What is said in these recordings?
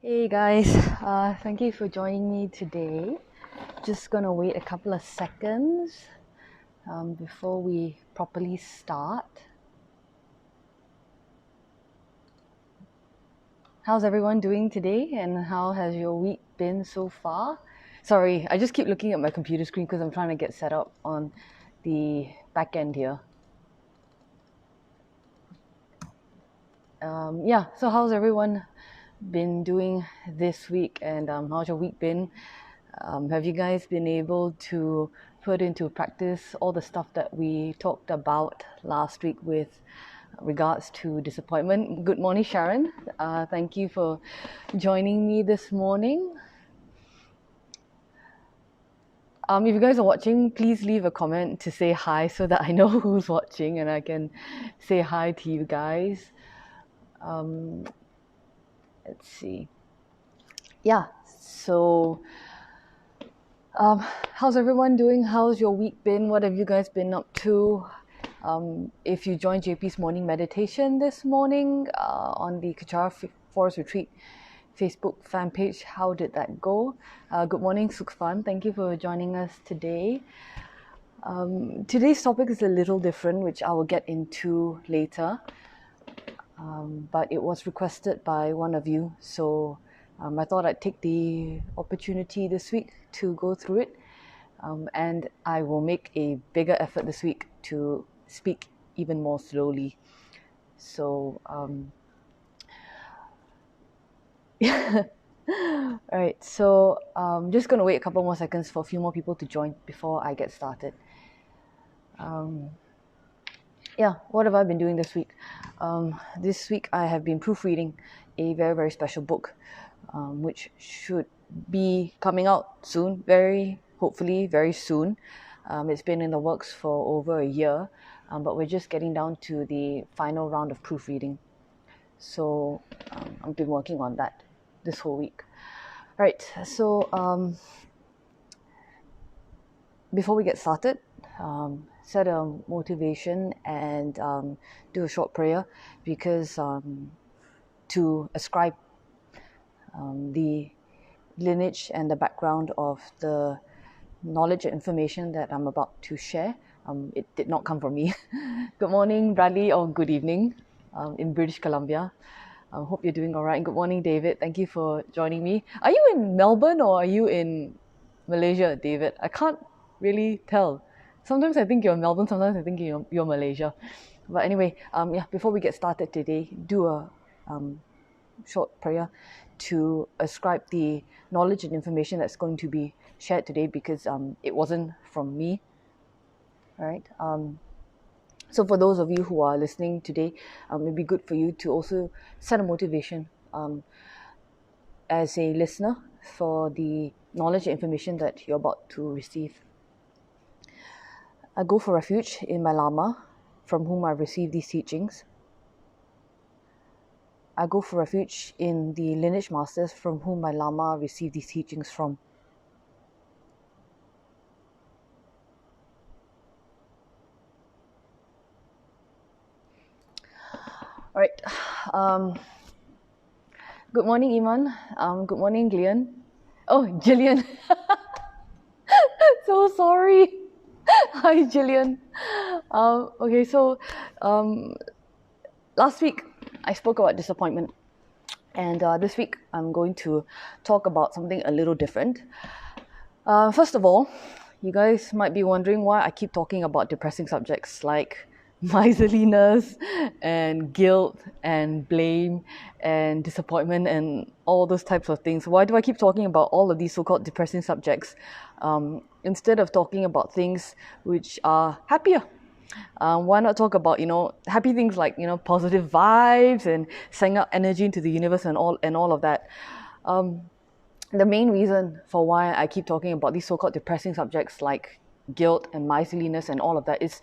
Hey guys, thank you for joining me today. Just gonna wait a couple of seconds before we properly start. How's everyone doing today, and how has your week been so far? Sorry, I just keep looking at my computer screen because I'm trying to get set up on the back end here. So how's everyone been doing this week, and how's your week been? Have you guys been able to put into practice all the stuff that we talked about last week with regards to disappointment? Good morning, Sharon. Thank you for joining me this morning. If you guys are watching, please leave a comment to say hi so that I know who's watching and I can say hi to you guys. Let's see. Yeah, so how's everyone doing? How's your week been? What have you guys been up to? If you joined JP's morning meditation this morning on the Kechara Forest Retreat Facebook fan page, how did that go? Good morning, Sukhfan. Thank you for joining us today. Today's topic is a little different, which I will get into later. But it was requested by one of you, so I thought I'd take the opportunity this week to go through it. And I will make a bigger effort this week to speak even more slowly. So, Alright, so just going to wait a couple more seconds for a few more people to join before I get started. What have I been doing this week? This week I have been proofreading a very, very special book, which should be coming out soon, hopefully very soon. It's been in the works for over a year, but we're just getting down to the final round of proofreading. So I've been working on that this whole week. Right, so before we get started, set a motivation and do a short prayer, because to ascribe the lineage and the background of the knowledge and information that I'm about to share. It did not come from me. Good morning, Bradley, or good evening in British Columbia. I hope you're doing all right. Good morning, David. Thank you for joining me. Are you in Melbourne or are you in Malaysia, David? I can't really tell. Sometimes I think you're in Melbourne, sometimes I think you're Malaysia. But anyway, before we get started today, do a short prayer to ascribe the knowledge and information that's going to be shared today, because it wasn't from me. All right. So for those of you who are listening today, it would be good for you to also set a motivation as a listener for the knowledge and information that you're about to receive. I go for refuge in my lama, from whom I receive these teachings. I go for refuge in the lineage masters, from whom my lama received these teachings from. All right. Good morning, Iman. Good morning, Gillian. Oh, Gillian. So sorry. Hi, Gillian. Okay, so last week I spoke about disappointment, and this week I'm going to talk about something a little different. First of all, you guys might be wondering why I keep talking about depressing subjects like miserliness and guilt and blame and disappointment and all those types of things. Why do I keep talking about all of these so-called depressing subjects instead of talking about things which are happier? Why not talk about, happy things like, positive vibes and sending out energy into the universe and all of that. The main reason for why I keep talking about these so-called depressing subjects like guilt and miserliness and all of that is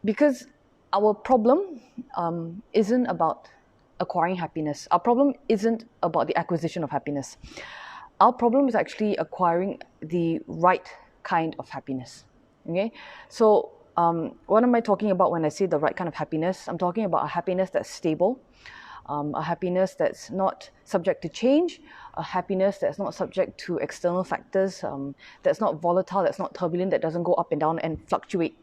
because our problem isn't about acquiring happiness. Our problem isn't about the acquisition of happiness. Our problem is actually acquiring the right kind of happiness. Okay? So what am I talking about when I say the right kind of happiness? I'm talking about a happiness that's stable, a happiness that's not subject to change, a happiness that's not subject to external factors, that's not volatile, that's not turbulent, that doesn't go up and down and fluctuate.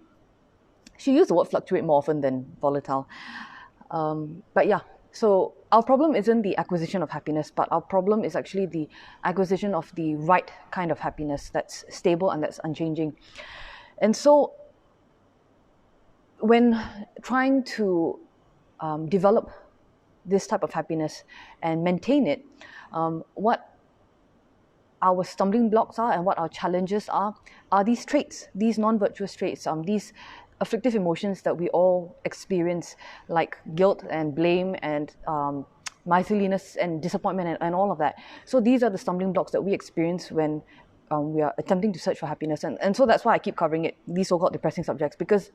She used the word fluctuate more often than volatile. But yeah, so our problem isn't the acquisition of happiness, but our problem is actually the acquisition of the right kind of happiness that's stable and that's unchanging. And so when trying to develop this type of happiness and maintain it, what our stumbling blocks are and what our challenges are these traits, these non-virtuous traits, these afflictive emotions that we all experience, like guilt and blame and miserliness and disappointment and all of that. So these are the stumbling blocks that we experience when we are attempting to search for happiness. And so that's why I keep covering it, these so-called depressing subjects, because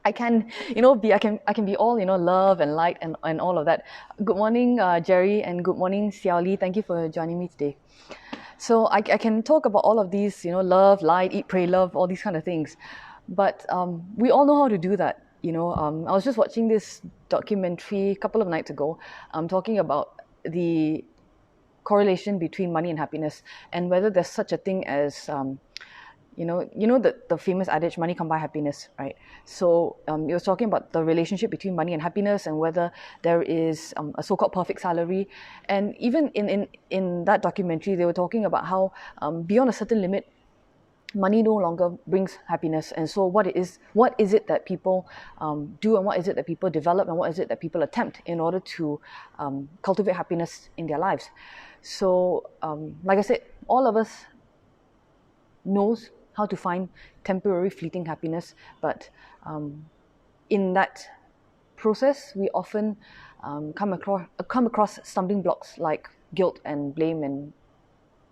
I can, I can be all, love and light and all of that. Good morning, Jerry, and good morning, Xiao Li. Thank you for joining me today. So I can talk about all of these, love, light, eat, pray, love, all these kind of things. But we all know how to do that. I was just watching this documentary a couple of nights ago, talking about the correlation between money and happiness, and whether there's such a thing as the famous adage, money can't buy happiness, right? So it was talking about the relationship between money and happiness, and whether there is a so-called perfect salary. And even in that documentary, they were talking about how beyond a certain limit, money no longer brings happiness. And so what is it that people do, and what is it that people develop, and what is it that people attempt in order to cultivate happiness in their lives? So like I said, all of us knows how to find temporary fleeting happiness, but in that process we often come across stumbling blocks like guilt and blame and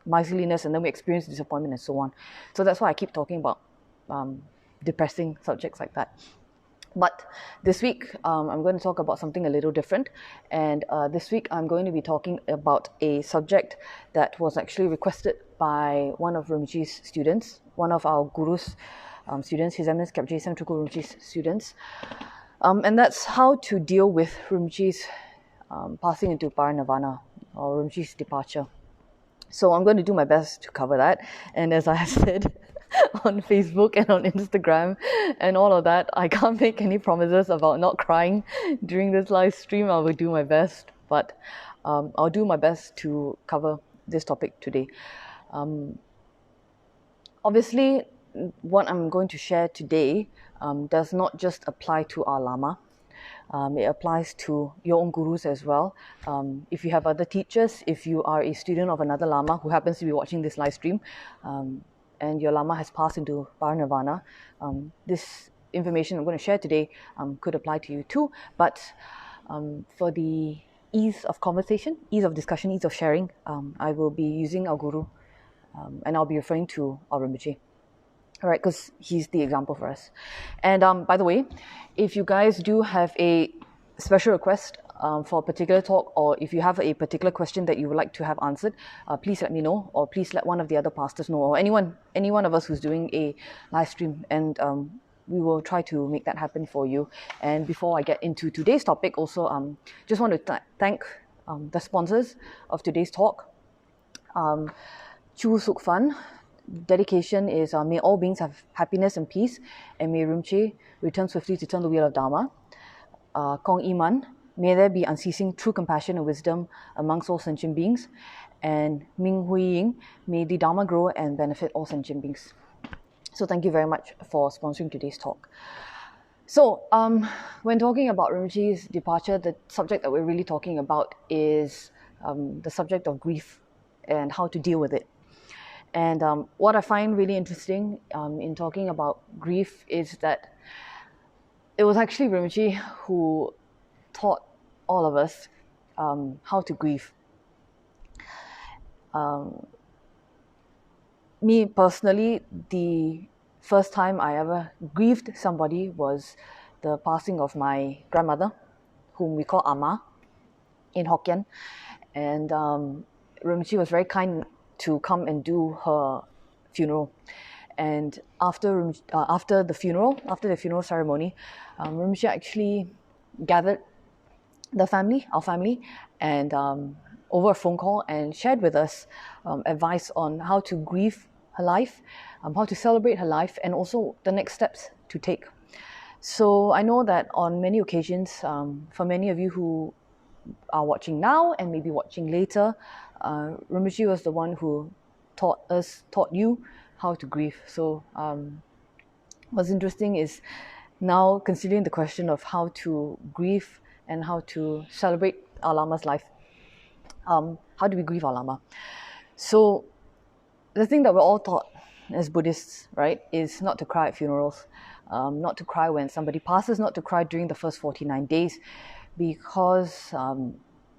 miserliness, and then we experience disappointment and so on. So that's why I keep talking about depressing subjects like that. But this week I'm going to talk about something a little different, and this week I'm going to be talking about a subject that was actually requested by one of Rinpoche's students, one of our guru's students, His Eminence Tsem Tulku Rinpoche's students, and that's how to deal with Rinpoche's passing into Parinirvana, or Rinpoche's departure. So I'm going to do my best to cover that, and as I said on Facebook and on Instagram and all of that, I can't make any promises about not crying during this live stream. I will do my best, but I'll do my best to cover this topic today. Obviously, what I'm going to share today does not just apply to our lama. It applies to your own gurus as well. If you have other teachers, if you are a student of another lama who happens to be watching this live stream, and your lama has passed into Parinirvana, this information I'm going to share today could apply to you too. But for the ease of conversation, ease of discussion, ease of sharing, I will be using our guru, and I'll be referring to our Rinpoche. All right, because he's the example for us. And by the way, if you guys do have a special request for a particular talk, or if you have a particular question that you would like to have answered, please let me know, or please let one of the other pastors know, or any one of us who's doing a live stream, and we will try to make that happen for you. And before I get into today's topic, also just want to thank the sponsors of today's talk. Chu Suk Fan. Dedication is may all beings have happiness and peace, and may Rinpoche return swiftly to turn the wheel of Dharma. Kong Iman, may there be unceasing true compassion and wisdom amongst all sentient beings. And Ming Hui Ying, may the Dharma grow and benefit all sentient beings. So thank you very much for sponsoring today's talk. So when talking about Rinpoche's departure, the subject that we're really talking about is the subject of grief and how to deal with it. And what I find really interesting in talking about grief is that it was actually Rinpoche who taught all of us how to grieve. Me personally, the first time I ever grieved somebody was the passing of my grandmother, whom we call Ama in Hokkien. And Rinpoche was very kind to come and do her funeral. And after the funeral ceremony, Rinpoche actually gathered our family, and over a phone call, and shared with us advice on how to grieve her life, how to celebrate her life, and also the next steps to take. So I know that on many occasions, for many of you who are watching now and maybe watching later, Rinpoche was the one who taught you how to grieve. So what's interesting is now considering the question of how to grieve and how to celebrate our Lama's life. How do we grieve our Lama? So the thing that we're all taught as Buddhists, right, is not to cry at funerals, not to cry when somebody passes, not to cry during the first 49 days, because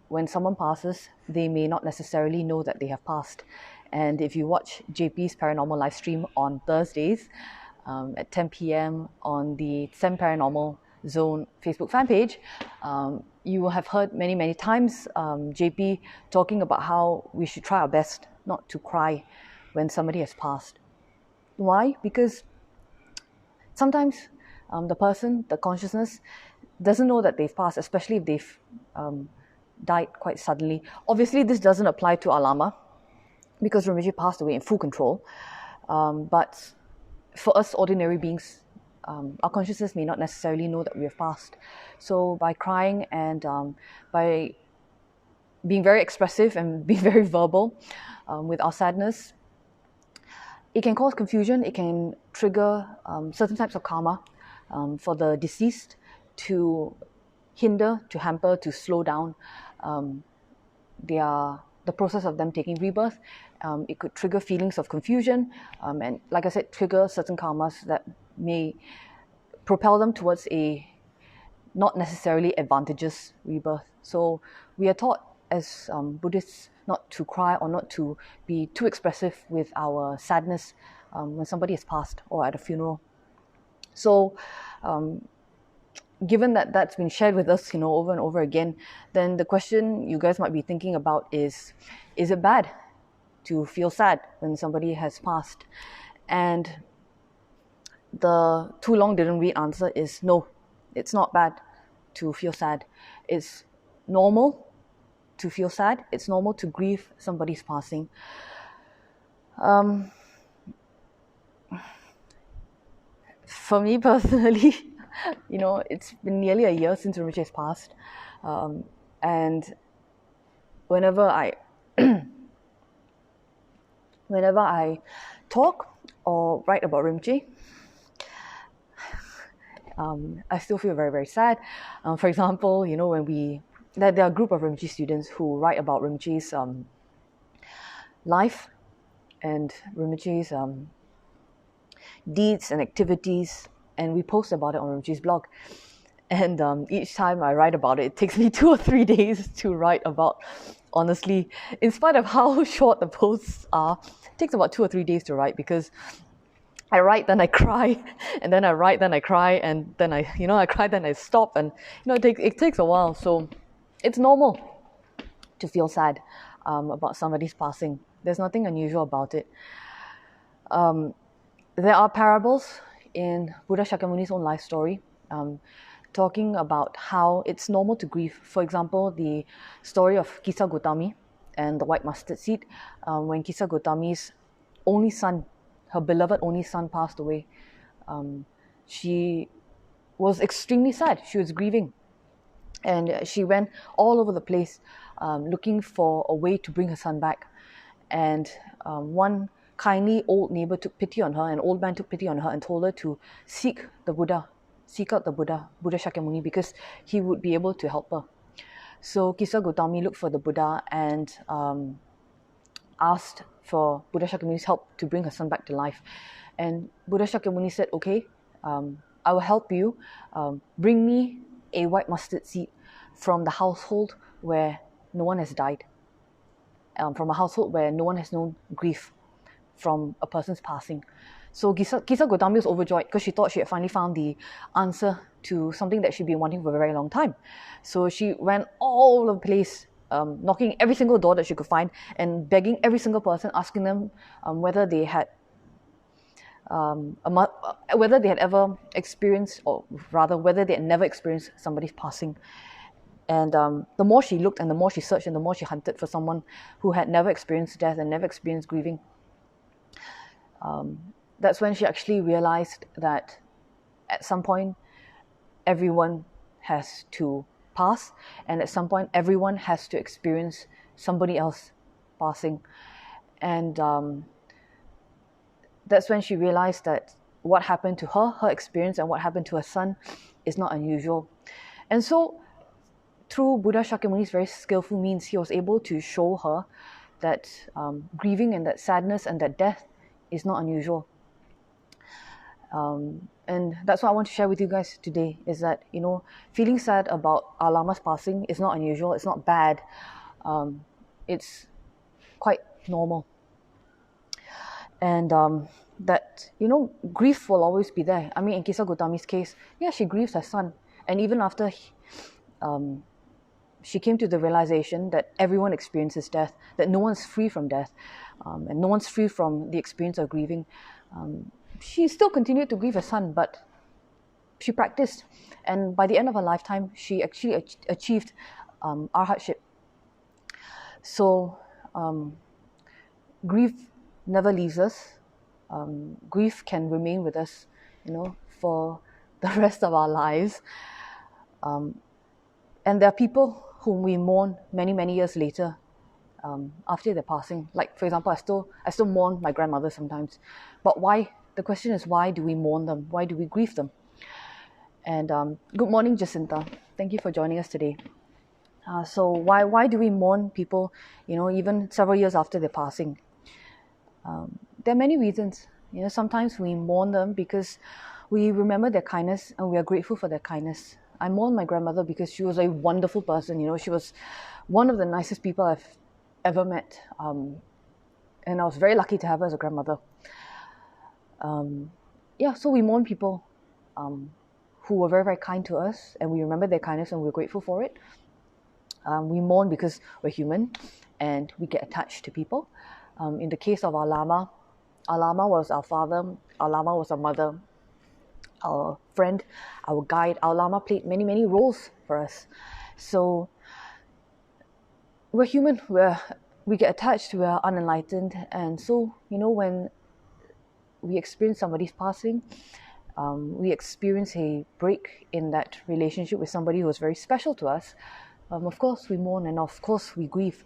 when someone passes, they may not necessarily know that they have passed. And if you watch JP's paranormal live stream on Thursdays at 10 p.m. on the Tsem Paranormal Zone Facebook fan page, you will have heard many, many times JP talking about how we should try our best not to cry when somebody has passed. Why? Because sometimes the person, the consciousness, doesn't know that they've passed, especially if they've died quite suddenly. Obviously, this doesn't apply to our Lama, because Rinpoche passed away in full control. But for us ordinary beings, our consciousness may not necessarily know that we have passed. So by crying and by being very expressive and being very verbal with our sadness, it can cause confusion. It can trigger certain types of karma for the deceased to hinder, to hamper, to slow down the process of them taking rebirth. It could trigger feelings of confusion, and like I said, trigger certain karmas that may propel them towards a not necessarily advantageous rebirth. So we are taught as Buddhists not to cry or not to be too expressive with our sadness when somebody has passed or at a funeral. So given that that's been shared with us, over and over again, then the question you guys might be thinking about is it bad to feel sad when somebody has passed? And the too long didn't read answer is no, it's not bad to feel sad. It's normal to feel sad. It's normal to grieve somebody's passing. For me personally, it's been nearly a year since Rinpoche has passed, and whenever I talk or write about Rinpoche, I still feel very, very sad. For example, when there are a group of Rinpoche students who write about Rinpoche's life and Rinpoche's deeds and activities, and we post about it on Rinpoche's blog. And each time I write about it, it takes me 2 or 3 days to write about. Honestly, in spite of how short the posts are, it takes about 2 or 3 days to write, because I write, then I cry, and then I write, then I cry, and then I cry, then I stop, and it takes a while. So it's normal to feel sad about somebody's passing. There's nothing unusual about it. There are parables in Buddha Shakyamuni's own life story, talking about how it's normal to grieve. For example, the story of Kisa Gotami and the white mustard seed. When Kisa Gotami's only son, her beloved only son, passed away, she was extremely sad. She was grieving, and she went all over the place looking for a way to bring her son back. And one kindly old neighbor took pity on her, an old man took pity on her and told her to seek out the Buddha Shakyamuni, because he would be able to help her. So Kisa Gotami looked for the Buddha and asked for Buddha Shakyamuni's help to bring her son back to life. And Buddha Shakyamuni said, okay, I will help you. Bring me a white mustard seed from the household where no one has died, from a household where no one has known grief from a person's passing. So Kisa Gotami was overjoyed, because she thought she had finally found the answer to something that she'd been wanting for a very long time. So she went all over the place, knocking every single door that she could find and begging every single person, asking them whether they had ever experienced, or rather whether they had never experienced somebody's passing. And the more she looked and the more she searched and the more she hunted for someone who had never experienced death and never experienced grieving, that's when she actually realized that at some point everyone has to pass, and at some point everyone has to experience somebody else passing. And that's when she realized that what happened to her, her experience, and what happened to her son is not unusual. And so through Buddha Shakyamuni's very skillful means, he was able to show her that grieving and that sadness and that death is not unusual. And that's what I want to share with you guys today, is that, feeling sad about our lama's passing is not unusual, it's not bad, it's quite normal. And that, grief will always be there. I mean, in Kisa Gautami's case, yeah, she grieves her son. And even after she came to the realization that everyone experiences death, that no one's free from death, and no one's free from the experience of grieving, she still continued to grieve her son, but she practiced. And by the end of her lifetime, she actually achieved arhatship. So grief never leaves us. Grief can remain with us, for the rest of our lives. And there are people whom we mourn many, many years later, after their passing. Like, for example, I still mourn my grandmother sometimes. But why? The question is, why do we mourn them? Why do we grieve them? And good morning, Jacinta. Thank you for joining us today. So why do we mourn people, even several years after their passing? There are many reasons. Sometimes we mourn them because we remember their kindness and we are grateful for their kindness. I mourn my grandmother because she was a wonderful person. She was one of the nicest people I've ever met. And I was very lucky to have her as a grandmother. So we mourn people who were very, very kind to us, and we remember their kindness and we're grateful for it. We mourn because we're human and we get attached to people. In the case of our lama was our father, our lama was our mother, our friend, our guide. Our lama played many, many roles for us. So we're human, we get attached, we are unenlightened, and so, when we experience somebody's passing, we experience a break in that relationship with somebody who was very special to us. Of course we mourn, and of course we grieve.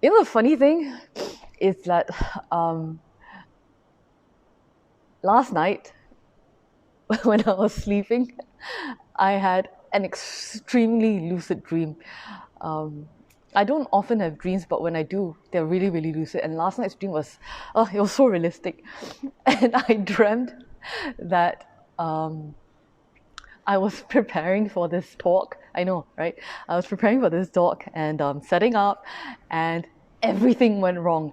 The funny thing is that last night when I was sleeping, I had an extremely lucid dream. I don't often have dreams, but when I do, they're really, really lucid. And last night's dream was, it was so realistic. And I dreamt that I was preparing for this talk. I know, right? I was preparing for this talk and setting up, and everything went wrong.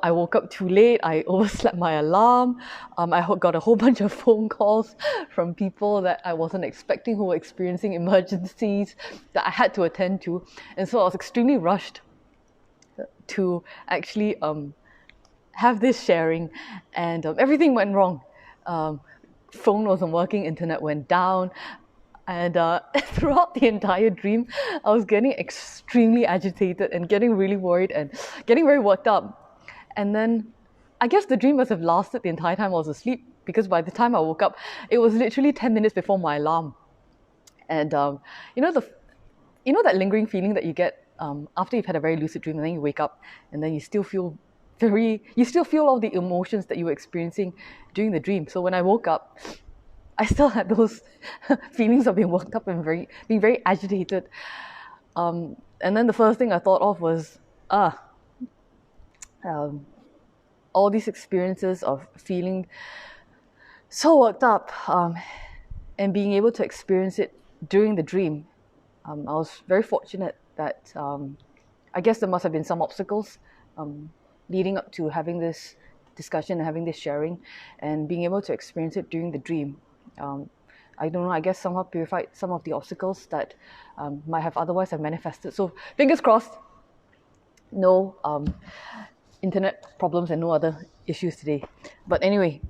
I woke up too late, I overslept my alarm, I got a whole bunch of phone calls from people that I wasn't expecting who were experiencing emergencies that I had to attend to, and so I was extremely rushed to actually have this sharing, and everything went wrong. Phone wasn't working, internet went down, and throughout the entire dream, I was getting extremely agitated and getting really worried and getting very worked up. And then I guess the dream must have lasted the entire time I was asleep, because by the time I woke up, it was literally 10 minutes before my alarm. And that lingering feeling that you get after you've had a very lucid dream, and then you wake up and then you still feel all the emotions that you were experiencing during the dream. So when I woke up, I still had those feelings of being worked up and being very agitated. And then the first thing I thought of was, all these experiences of feeling so worked up and being able to experience it during the dream. I was very fortunate that I guess there must have been some obstacles leading up to having this discussion and having this sharing and being able to experience it during the dream. I don't know, I guess somehow purified some of the obstacles that might have otherwise have manifested. So fingers crossed, no internet problems and no other issues today. But anyway,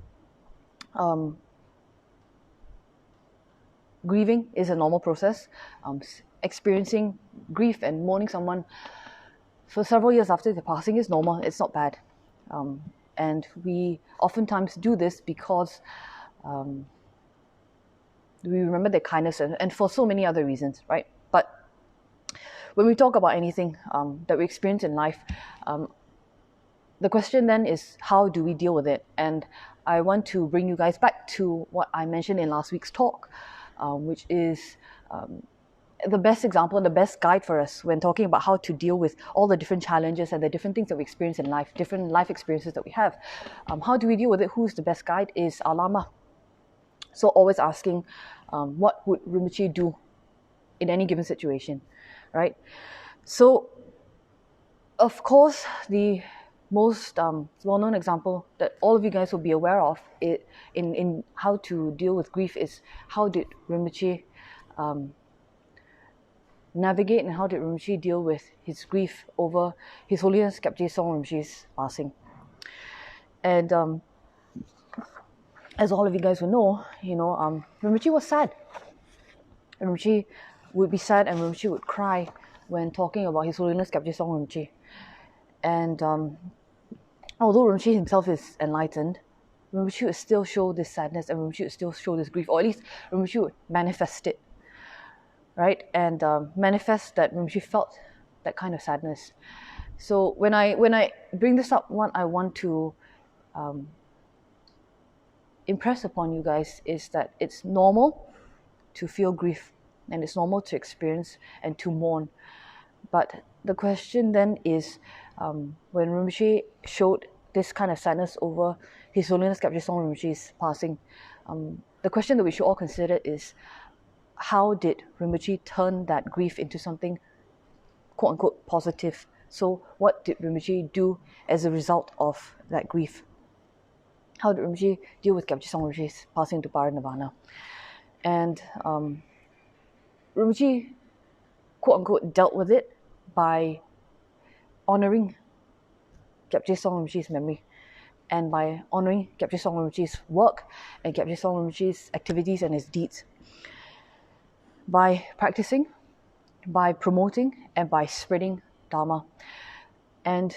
grieving is a normal process. Experiencing grief and mourning someone for several years after their passing is normal. It's not bad. And we oftentimes do this because we remember their kindness and for so many other reasons, right? But when we talk about anything that we experience in life, the question then is, how do we deal with it? And I want to bring you guys back to what I mentioned in last week's talk, which is the best example and the best guide for us when talking about how to deal with all the different challenges and the different things that we experience in life, different life experiences that we have. How do we deal with it? Who's the best guide? Is our lama. So always asking, what would Rinpoche do in any given situation, right? So, of course, the most well-known example that all of you guys will be aware of in how to deal with grief is, how did Rinpoche navigate and how did Rinpoche deal with his grief over His Holiness Kyabje Song Rinpoche's passing. And as all of you guys will know, Rinpoche was sad. Rinpoche would be sad and Rinpoche would cry when talking about His Holiness Kyabje Song Rinpoche. And although Rinpoche himself is enlightened, Rinpoche would still show this sadness and Rinpoche would still show this grief, or at least Rinpoche would manifest it, right? And manifest that Rinpoche felt that kind of sadness. So when I bring this up, what I want to impress upon you guys is that it's normal to feel grief and it's normal to experience and to mourn. But the question then is, when Rinpoche showed this kind of sadness over His Holiness Kyabje Song Rinpoche's passing, the question that we should all consider is, how did Rinpoche turn that grief into something quote-unquote positive? So what did Rinpoche do as a result of that grief? How did Rinpoche deal with Kyabje Song Rinpoche's passing to Parinirvana? And Rinpoche quote-unquote dealt with it by honouring Kyabje Song Rinpoche's memory and by honouring Kyabje Song Rinpoche's work and Kyabje Song Rinpoche's activities and his deeds. By practicing, by promoting, and by spreading Dharma. And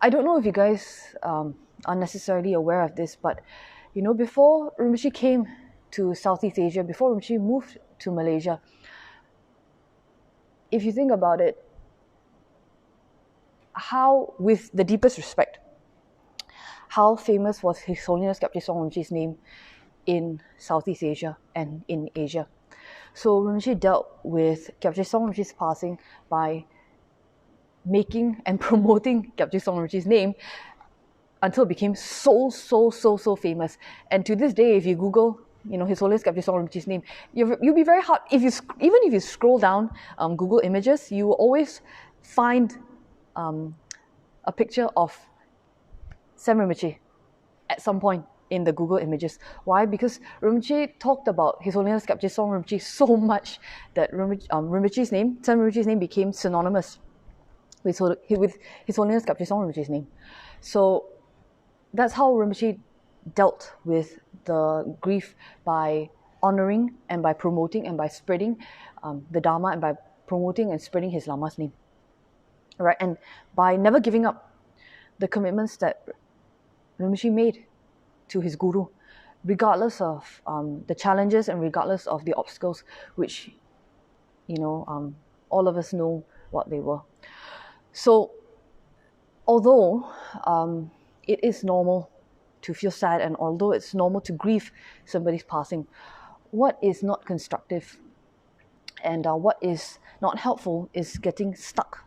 I don't know if you guys are necessarily aware of this, but before Rinpoche came to Southeast Asia, before Rinpoche moved to Malaysia, if you think about it, how, with the deepest respect, how famous was His Holiness Kyabje Song Rinpoche's name in Southeast Asia and in Asia? So Rinpoche dealt with Kyabje Song Rinpoche's passing by making and promoting Kyabje Song Rinpoche's name until it became so famous. And to this day, if you Google, His Holiness Kyabje Song Rinpoche's name, you'll be very hard. Even if you scroll down Google Images, you will always find a picture of Tsem Rinpoche at some point in the Google Images. Why? Because Rinpoche talked about His Holiness Kyabje Song Rinpoche so much that Rinpoche's name, Tsem Rinpoche's name, became synonymous with His Holiness Kyabje Song Rinpoche's name. So that's how Rinpoche dealt with the grief, by honouring and by promoting and by spreading the Dharma and by promoting and spreading his Lama's name. Right? And by never giving up the commitments that Rinpoche made to his Guru, regardless of the challenges and regardless of the obstacles, which, all of us know what they were. So, although it is normal to feel sad and although it's normal to grieve somebody's passing, what is not constructive and what is not helpful is getting stuck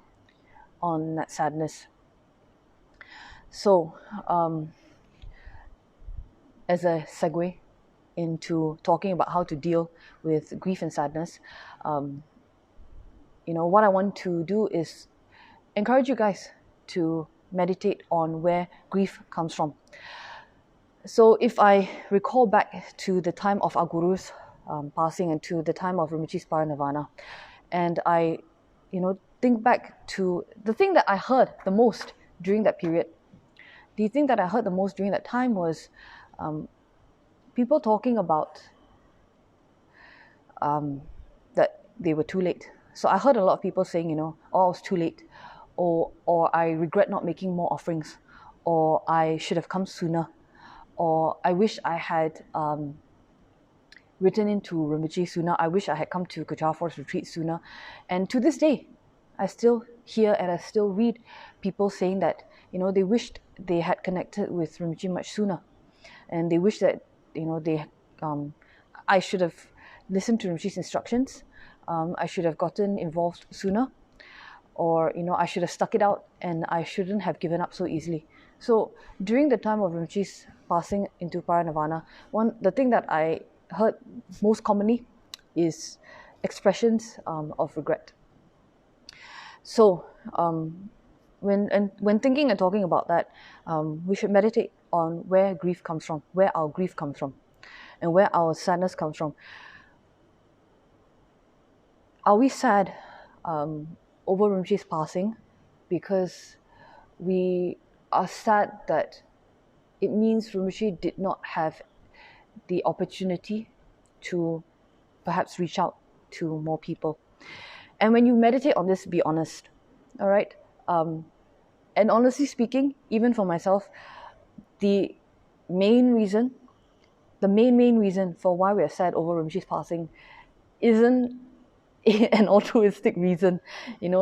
on that sadness. So, as a segue into talking about how to deal with grief and sadness, what I want to do is encourage you guys to meditate on where grief comes from. So if I recall back to the time of our Guru's passing and to the time of Rinpoche's Parinirvana, and I, think back to the thing that I heard the most during that period, the thing that I heard the most during that time was people talking about that they were too late. So I heard a lot of people saying, oh, I was too late, or I regret not making more offerings, or I should have come sooner, or I wish I had written into Rinpoche sooner, I wish I had come to Kechara Forest Retreat sooner. And to this day, I still hear and I still read people saying that, they wished they had connected with Rinpoche much sooner. And they wish that, I should have listened to Rinpoche's instructions. I should have gotten involved sooner. Or, I should have stuck it out and I shouldn't have given up so easily. So during the time of Rinpoche's passing into Paranirvana, the thing that I heard most commonly is expressions of regret. So when thinking and talking about that, we should meditate on where grief comes from, where our grief comes from, and where our sadness comes from. Are we sad over Rinpoche's passing because we are sad that it means Rinpoche did not have the opportunity to perhaps reach out to more people? And when you meditate on this, be honest, all right? And honestly speaking, even for myself, the main reason for why we're sad over Rinpoche's passing isn't an altruistic reason, it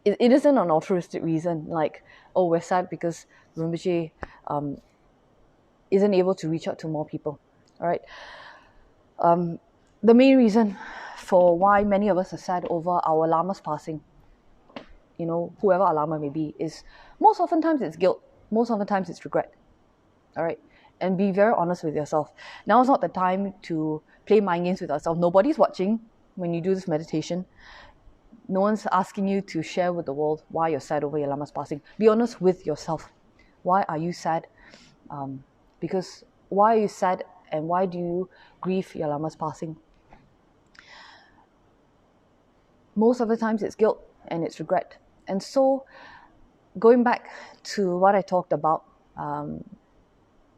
isn't an altruistic reason, like, oh, we're sad because Rinpoche isn't able to reach out to more people, all right? The main reason for why many of us are sad over our lama's passing, whoever our lama may be, is most oftentimes it's guilt, most oftentimes it's regret, all right? And be very honest with yourself. Now is not the time to play mind games with ourselves. Nobody's watching when you do this meditation. No one's asking you to share with the world why you're sad over your lama's passing. Be honest with yourself. Why are you sad? Because why are you sad and why do you grieve your lama's passing? Most of the times it's guilt and it's regret. And so, going back to what I talked about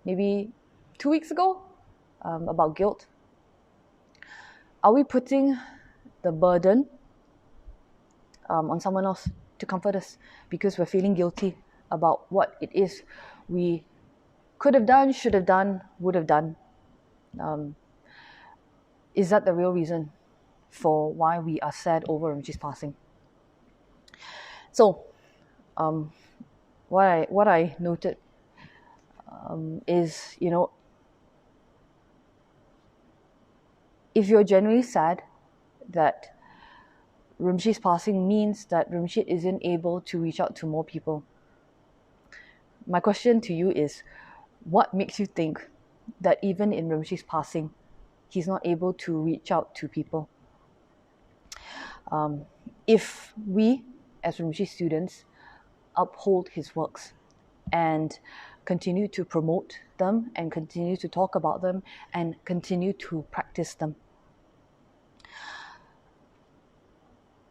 maybe 2 weeks ago about guilt, are we putting the burden on someone else to comfort us because we're feeling guilty about what it is we could have done, should have done, would have done? Is that the real reason for why we are sad over Rinpoche's passing? So, what I noted is, if you're genuinely sad that Rinpoche's passing means that Rinpoche isn't able to reach out to more people, my question to you is, what makes you think that even in Rinpoche's passing, he's not able to reach out to people? If we, as Rinpoche students, uphold his works and continue to promote them and continue to talk about them and continue to practice them.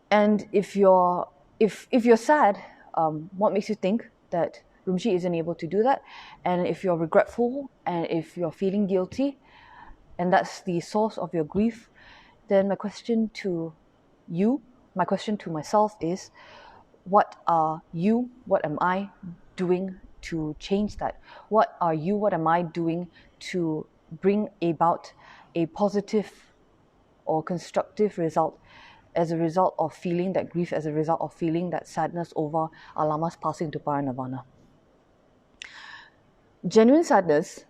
And if you're sad, what makes you think that Rinpoche isn't able to do that? And if you're regretful and if you're feeling guilty and that's the source of your grief, then my question to you, my question to myself is, what am I doing to change that? What am I doing to bring about a positive or constructive result as a result of feeling that grief, as a result of feeling that sadness over our lama's passing to Paranirvana? Genuine sadness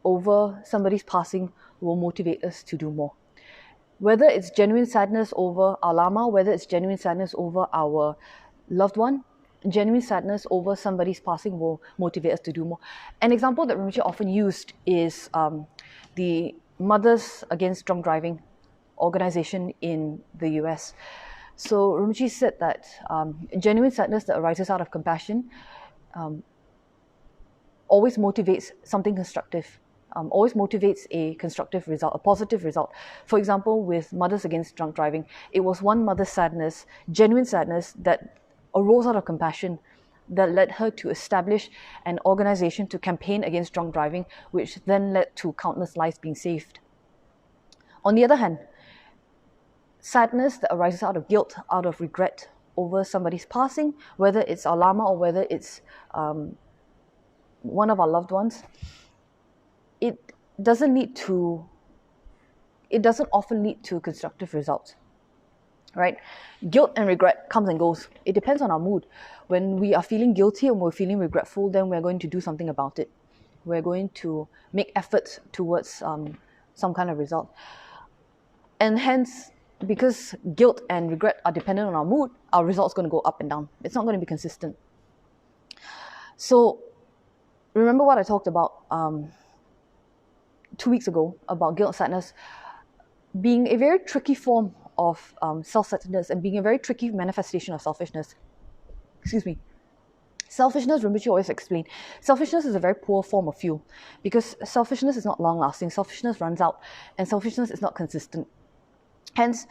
over somebody's passing will motivate us to do more. Whether it's genuine sadness over our lama, whether it's genuine sadness over our loved one, genuine sadness over somebody's passing will motivate us to do more. An example that Rinpoche often used is the Mothers Against Drunk Driving organization in the US. So Rinpoche said that genuine sadness that arises out of compassion always motivates something constructive, always motivates a constructive result, a positive result. For example, with Mothers Against Drunk Driving, it was one mother's sadness, genuine sadness, that arose out of compassion that led her to establish an organization to campaign against drunk driving, which then led to countless lives being saved. On the other hand, sadness that arises out of guilt, out of regret over somebody's passing, whether it's our lama or whether it's one of our loved ones, it doesn't often lead to constructive results, right? Guilt and regret comes and goes. It depends on our mood. When we are feeling guilty and we're feeling regretful, then we're going to do something about it. We're going to make efforts towards some kind of result. And hence, because guilt and regret are dependent on our mood, our result's going to go up and down. It's not going to be consistent. So remember what I talked about 2 weeks ago about guilt and sadness being a very tricky form of self-centeredness and being a very tricky manifestation of selfishness. Excuse me. Selfishness, Rinpoche always explained, selfishness is a very poor form of fuel because selfishness is not long-lasting, selfishness runs out, and selfishness is not consistent. Hence,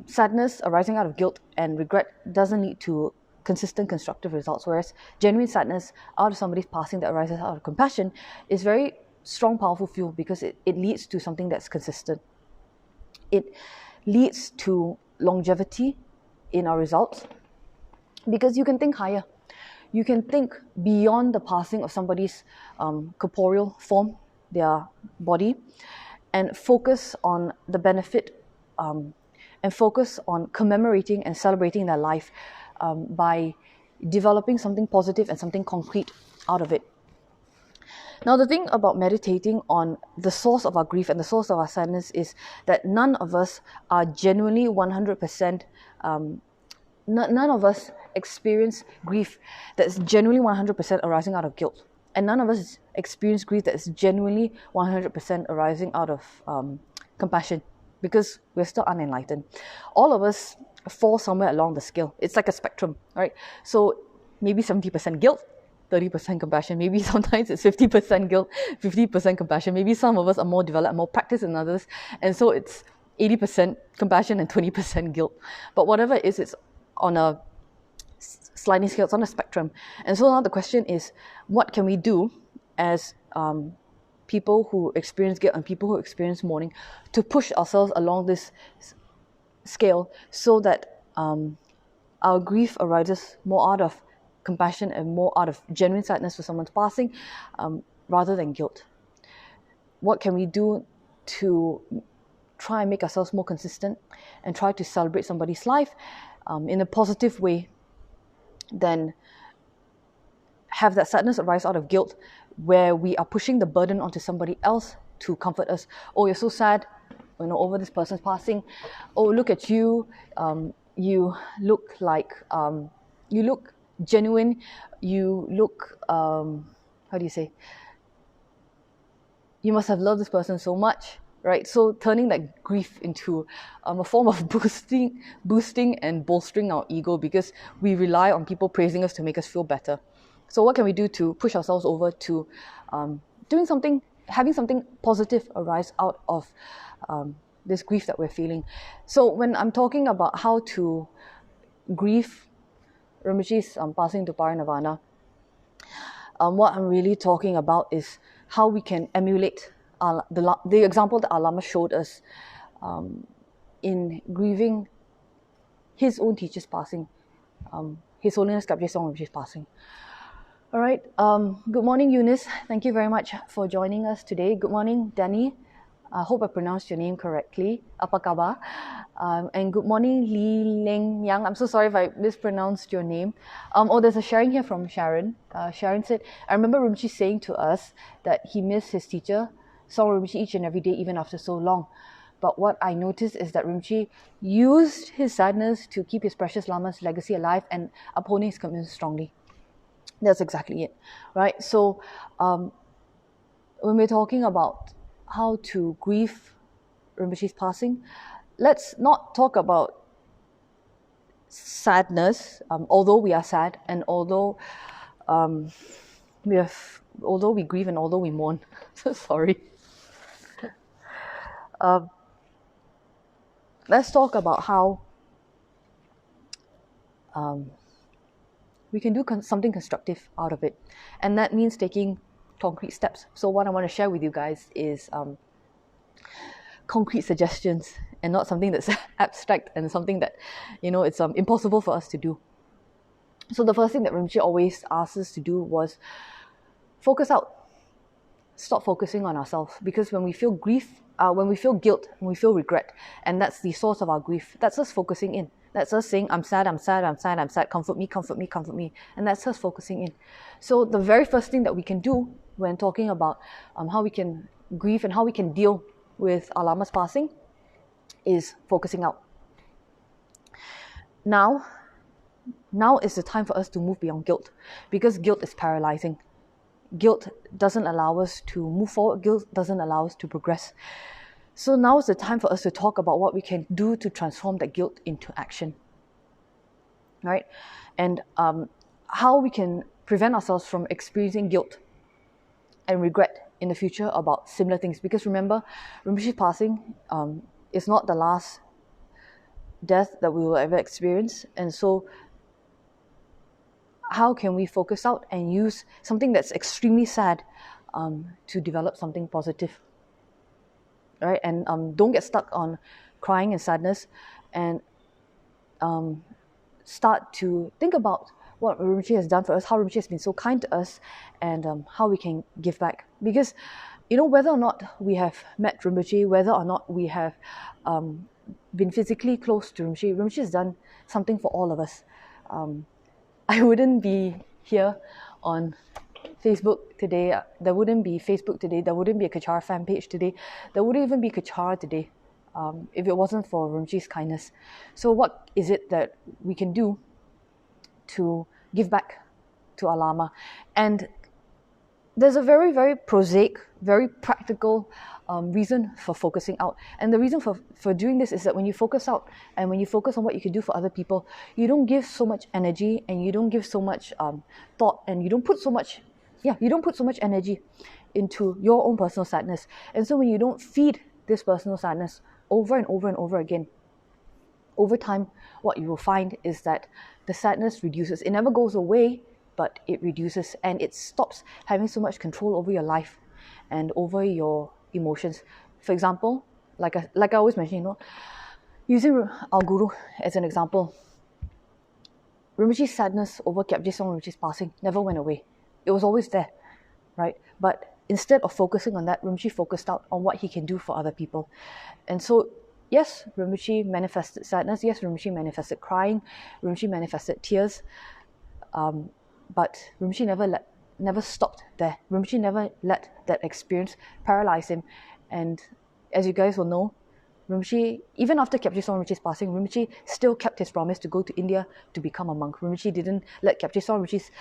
sadness arising out of guilt and regret doesn't lead to consistent constructive results, whereas genuine sadness out of somebody's passing that arises out of compassion is very strong, powerful fuel because it leads to something that's consistent. It leads to longevity in our results because you can think higher. You can think beyond the passing of somebody's corporeal form, their body, and focus on the benefit and focus on commemorating and celebrating their life by developing something positive and something concrete out of it. Now, the thing about meditating on the source of our grief and the source of our sadness is that none of us are genuinely 100%, none of us experience grief that's genuinely 100% arising out of guilt. And none of us experience grief that is genuinely 100% arising out of compassion because we're still unenlightened. All of us fall somewhere along the scale. It's like a spectrum, right? So maybe 70% guilt, 30% compassion. Maybe sometimes it's 50% guilt, 50% compassion. Maybe some of us are more developed, more practiced than others. And so it's 80% compassion and 20% guilt. But whatever it is, it's on a sliding scale, it's on a spectrum. And so now the question is, what can we do as people who experience guilt and people who experience mourning to push ourselves along this scale so that our grief arises more out of compassion and more out of genuine sadness for someone's passing rather than guilt? What can we do to try and make ourselves more consistent and try to celebrate somebody's life in a positive way than have that sadness arise out of guilt where we are pushing the burden onto somebody else to comfort us? Oh, you're so sad, over this person's passing. Oh, look at you. You look like, you look genuine. You look, how do you say? You must have loved this person so much, right? So turning that grief into a form of boosting and bolstering our ego because we rely on people praising us to make us feel better. So what can we do to push ourselves over to doing something, having something positive arise out of this grief that we're feeling? So when I'm talking about how to grieve Rinpoche's passing to Parinirvana, what I'm really talking about is how we can emulate the example that our Lama showed us in grieving his own teacher's passing, His Holiness Kapje Song Rinpoche's passing. All right. Good morning, Eunice. Thank you very much for joining us today. Good morning, Danny. I hope I pronounced your name correctly. Apa khabar? And good morning, Li Leng Yang. I'm so sorry if I mispronounced your name. There's a sharing here from Sharon. Sharon said, I remember Rinpoche saying to us that he missed his teacher, Song Rinpoche, each and every day, even after so long. But what I noticed is that Rinpoche used his sadness to keep his precious Lama's legacy alive and upholding his commitment strongly. That's exactly it, right? So when we're talking about how to grieve Rinpoche's passing, let's not talk about sadness, although we are sad and although we grieve and although we mourn. So sorry. Let's talk about how we can do something constructive out of it. And that means taking concrete steps. So what I want to share with you guys is concrete suggestions and not something that's abstract and something that, it's impossible for us to do. So the first thing that Rinpoche always asked us to do was focus out. Stop focusing on ourselves, because when we feel grief, when we feel guilt, when we feel regret, and that's the source of our grief, that's us focusing in. That's us saying, I'm sad, I'm sad, I'm sad, I'm sad, comfort me, comfort me, comfort me. And that's us focusing in. So the very first thing that we can do when talking about how we can grieve and how we can deal with our lama's passing is focusing out. Now is the time for us to move beyond guilt, because guilt is paralyzing. Guilt doesn't allow us to move forward. Guilt doesn't allow us to progress. So now is the time for us to talk about what we can do to transform that guilt into action, right? And how we can prevent ourselves from experiencing guilt and regret in the future about similar things. Because remember, Rinpoche's passing is not the last death that we will ever experience. And so how can we focus out and use something that's extremely sad to develop something positive, right? And don't get stuck on crying and sadness, and start to think about what Rinpoche has done for us, how Rinpoche has been so kind to us, and how we can give back. Because, whether or not we have met Rinpoche, whether or not we have been physically close to Rinpoche, Rinpoche has done something for all of us. I wouldn't be here on Facebook today. There wouldn't be Facebook today. There wouldn't be a Kechara fan page today. There wouldn't even be Kechara today if it wasn't for Rinpoche's kindness. So what is it that we can do to give back to our Lama? And there's a very, very prosaic, very practical reason for focusing out. And the reason for doing this is that when you focus out and when you focus on what you can do for other people, you don't give so much energy, and you don't give so much thought, and you don't put so much energy into your own personal sadness. And so when you don't feed this personal sadness over and over and over again, over time, what you will find is that the sadness reduces. It never goes away, but it reduces, and it stops having so much control over your life and over your emotions. For example, like I always mention, using our guru as an example, Rinpoche's sadness over Kyabje Song Rinpoche's passing never went away. It was always there, right? But instead of focusing on that, Rinpoche focused out on what he can do for other people. And so, yes, Rinpoche manifested sadness. Yes, Rinpoche manifested crying. Rinpoche manifested tears. But Rinpoche never stopped there. Rinpoche never let that experience paralyze him. And as you guys will know, Rinpoche, even after Kyabje Song Rinpoche's passing, Rinpoche still kept his promise to go to India to become a monk. Rinpoche didn't let Kyabje Song Rinpoche's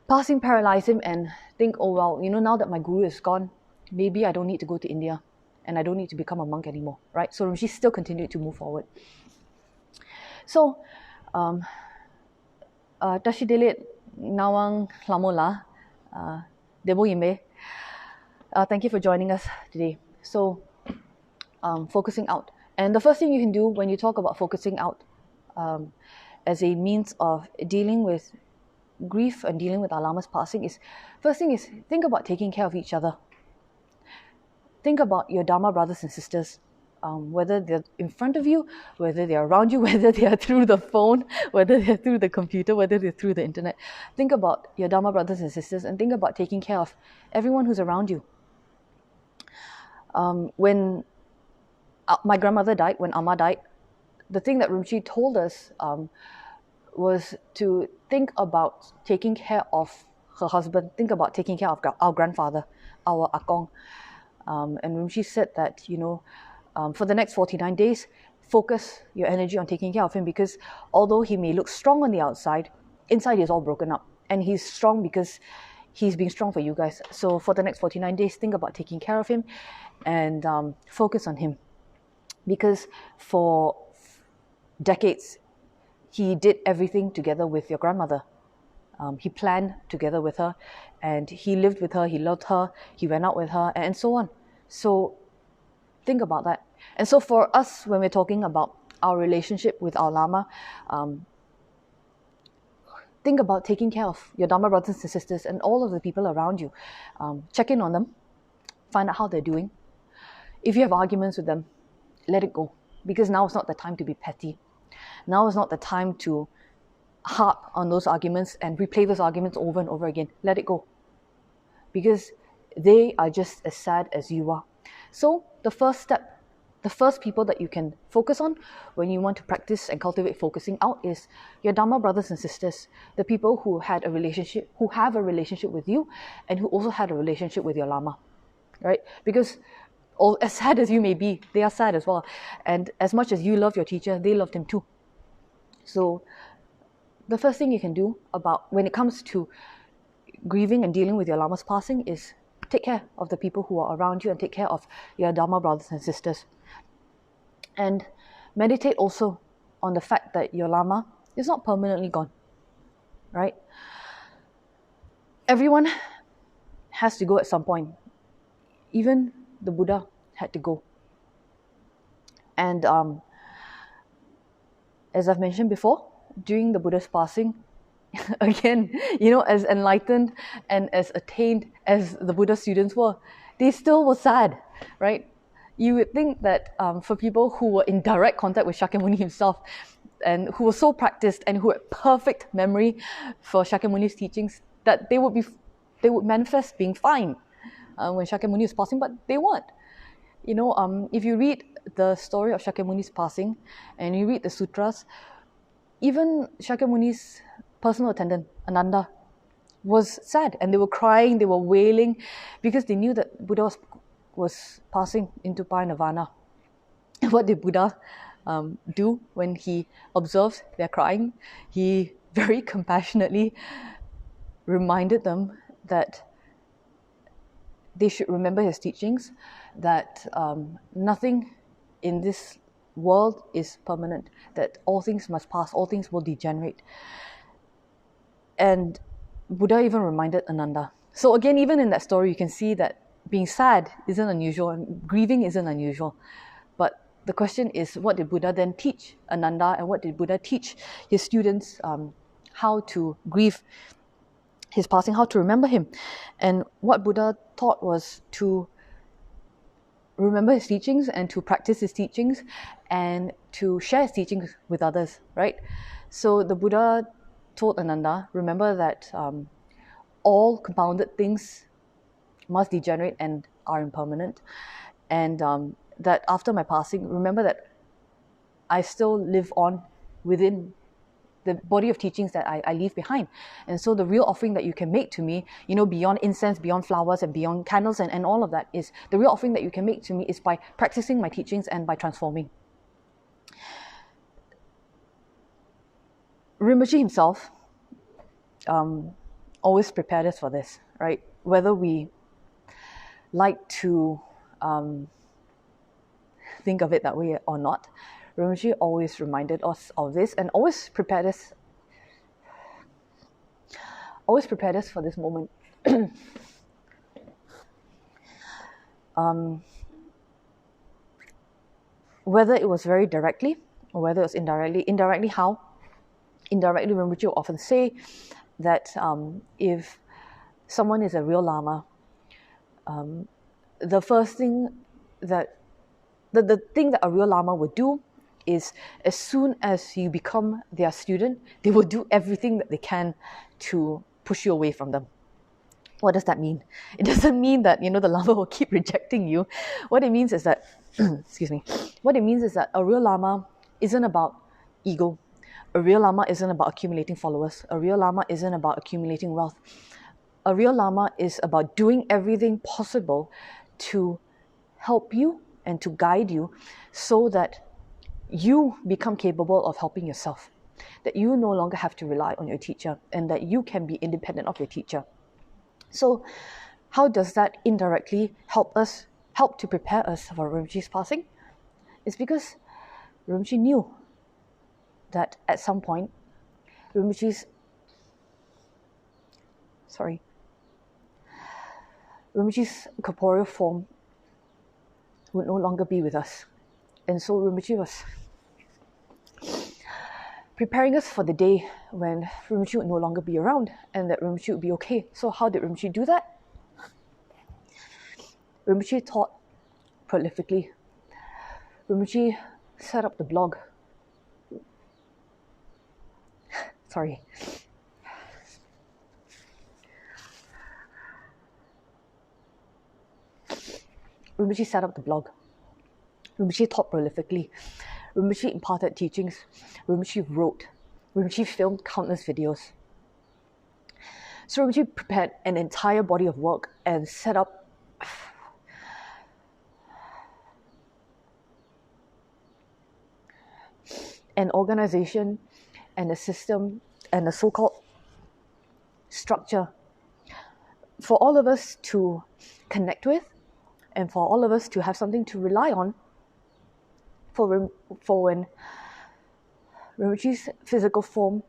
passing paralyze him and think, oh well, now that my guru is gone, maybe I don't need to go to India and I don't need to become a monk anymore, right? So Rinpoche still continued to move forward. So, Tashi Delit Nawang Lamola, Debo Yimbe, thank you for joining us today. So, focusing out. And the first thing you can do when you talk about focusing out as a means of dealing with grief and dealing with our Lama's passing is, first thing is, think about taking care of each other. Think about your Dharma brothers and sisters, whether they're in front of you, whether they're around you, whether they are through the phone, whether they're through the computer, whether they're through the internet. Think about your Dharma brothers and sisters, and think about taking care of everyone who's around you. When my grandmother died, when Amma died, the thing that Rinpoche told us was to think about taking care of her husband, think about taking care of our grandfather, our Akong. And Rinpoche said that, for the next 49 days, focus your energy on taking care of him, because although he may look strong on the outside, inside he's all broken up. And he's strong because he's being strong for you guys. So for the next 49 days, think about taking care of him and focus on him. Because for decades, he did everything together with your grandmother. He planned together with her, and he lived with her, he loved her, he went out with her, and so on. So think about that. And so for us, when we're talking about our relationship with our Lama, think about taking care of your Dharma brothers and sisters and all of the people around you. Check in on them, find out how they're doing. If you have arguments with them, let it go. Because now is not the time to be petty. Now is not the time to harp on those arguments and replay those arguments over and over again. Let it go. Because they are just as sad as you are. So the first step, the first people that you can focus on when you want to practice and cultivate focusing out is your Dharma brothers and sisters, the people who had a relationship, who have a relationship with you, and who also had a relationship with your Lama, right? Because as sad as you may be, they are sad as well. And as much as you love your teacher, they loved him too. So the first thing you can do about when it comes to grieving and dealing with your Lama's passing is take care of the people who are around you and take care of your Dharma brothers and sisters. And meditate also on the fact that your Lama is not permanently gone, right? Everyone has to go at some point. Even the Buddha had to go. And as I've mentioned before, during the Buddha's passing, again, as enlightened and as attained as the Buddha students were, they still were sad, right? You would think that for people who were in direct contact with Shakyamuni himself and who were so practiced and who had perfect memory for Shakyamuni's teachings, that they would manifest being fine when Shakyamuni was passing, but they weren't. If you read the story of Shakyamuni's passing and you read the sutras, even Shakyamuni's personal attendant, Ananda, was sad, and they were crying, they were wailing, because they knew that Buddha was passing into parinirvana. What did Buddha do when he observed their crying? He very compassionately reminded them that they should remember his teachings, that nothing in this world is permanent, that all things must pass, all things will degenerate. And Buddha even reminded Ananda. So again, even in that story, you can see that being sad isn't unusual and grieving isn't unusual. But the question is, what did Buddha then teach Ananda, and what did Buddha teach his students how to grieve his passing, how to remember him? And what Buddha taught was to remember his teachings and to practice his teachings and to share his teachings with others, right? So the Buddha told Ananda, remember that all compounded things must degenerate and are impermanent, and that after my passing, remember that I still live on within the body of teachings that I leave behind. And so the real offering that you can make to me, beyond incense, beyond flowers, and beyond candles and all of that, is the real offering that you can make to me is by practicing my teachings and by transforming. Rinpoche himself always prepared us for this, right? Whether we like to think of it that way or not, Rinpoche always reminded us of this and always prepared us for this moment. Whether it was very directly or whether it was indirectly. Indirectly how? Indirectly, Rinpoche will often say that if someone is a real Lama, the first thing that the thing that a real Lama would do is, as soon as you become their student, they will do everything that they can to push you away from them. What does that mean? It doesn't mean that, the Lama will keep rejecting you. What it means is that, excuse me, what it means is that a real Lama isn't about ego. A real Lama isn't about accumulating followers. A real Lama isn't about accumulating wealth. A real Lama is about doing everything possible to help you and to guide you so that you become capable of helping yourself, that you no longer have to rely on your teacher, and that you can be independent of your teacher. So how does that indirectly help to prepare us for Rinpoche's passing? It's because Rinpoche knew that at some point Rinpoche's corporeal form would no longer be with us. And so Rinpoche was preparing us for the day when Rinpoche would no longer be around and that Rinpoche would be okay. So how did Rinpoche do that? Rinpoche taught prolifically. Rinpoche set up the blog. Sorry. Rinpoche set up the blog. Rinpoche taught prolifically. Rinpoche imparted teachings. Rinpoche wrote. Rinpoche filmed countless videos. So Rinpoche prepared an entire body of work and set up an organization and a system and a so-called structure for all of us to connect with and for all of us to have something to rely on for when Rinpoche's physical form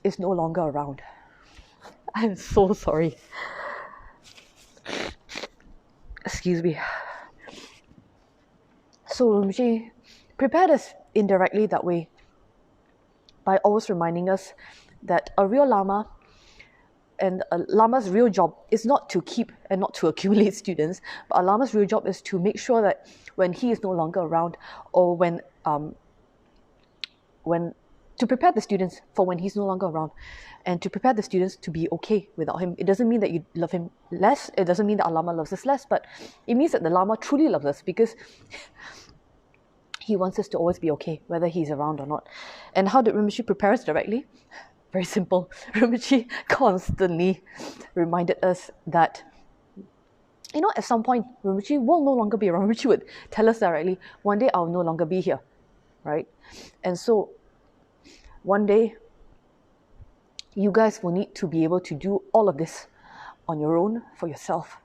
is no longer around. I'm so sorry. Excuse me. So Rinpoche prepared us indirectly that way by always reminding us that a real lama and a lama's real job is not to keep and not to accumulate students, but a lama's real job is to make sure that when he is no longer around, or when to prepare the students for when he's no longer around, and to prepare the students to be okay without him. It doesn't mean that you love him less. It doesn't mean that our lama loves us less, but it means that the lama truly loves us because he wants us to always be okay, whether he's around or not. And how did Rinpoche prepare us directly? Very simple. Rinpoche constantly reminded us that, at some point, Rinpoche will no longer be around. Rinpoche would tell us directly, one day I'll no longer be here, right? And so, one day, you guys will need to be able to do all of this on your own, for yourself.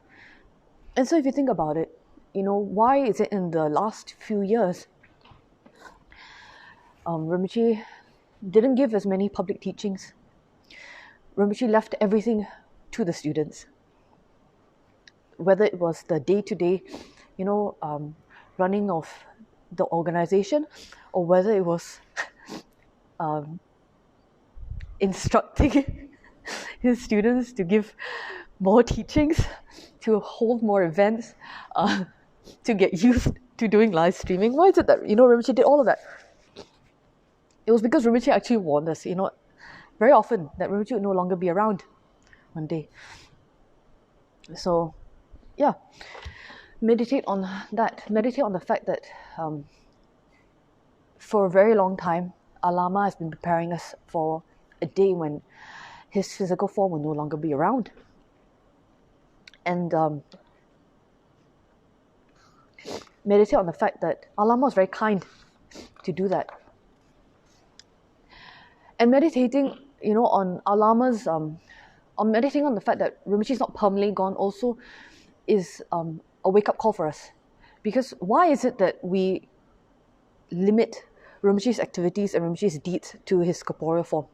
And so if you think about it, why is it in the last few years, Rinpoche didn't give as many public teachings. Rinpoche left everything to the students. Whether it was the day-to-day, running of the organization, or whether it was instructing his students to give more teachings, to hold more events, to get used to doing live streaming. Why is it that, Rinpoche did all of that? It was because Rinpoche actually warned us, very often that Rinpoche would no longer be around one day. So, yeah, meditate on that. Meditate on the fact that for a very long time, our Lama has been preparing us for a day when his physical form will no longer be around. And meditate on the fact that our Lama was very kind to do that. And meditating, on our Lamas, on meditating on the fact that Rinpoche is not permanently gone also is a wake-up call for us. Because why is it that we limit Rinpoche's activities and Rinpoche's deeds to his corporeal form?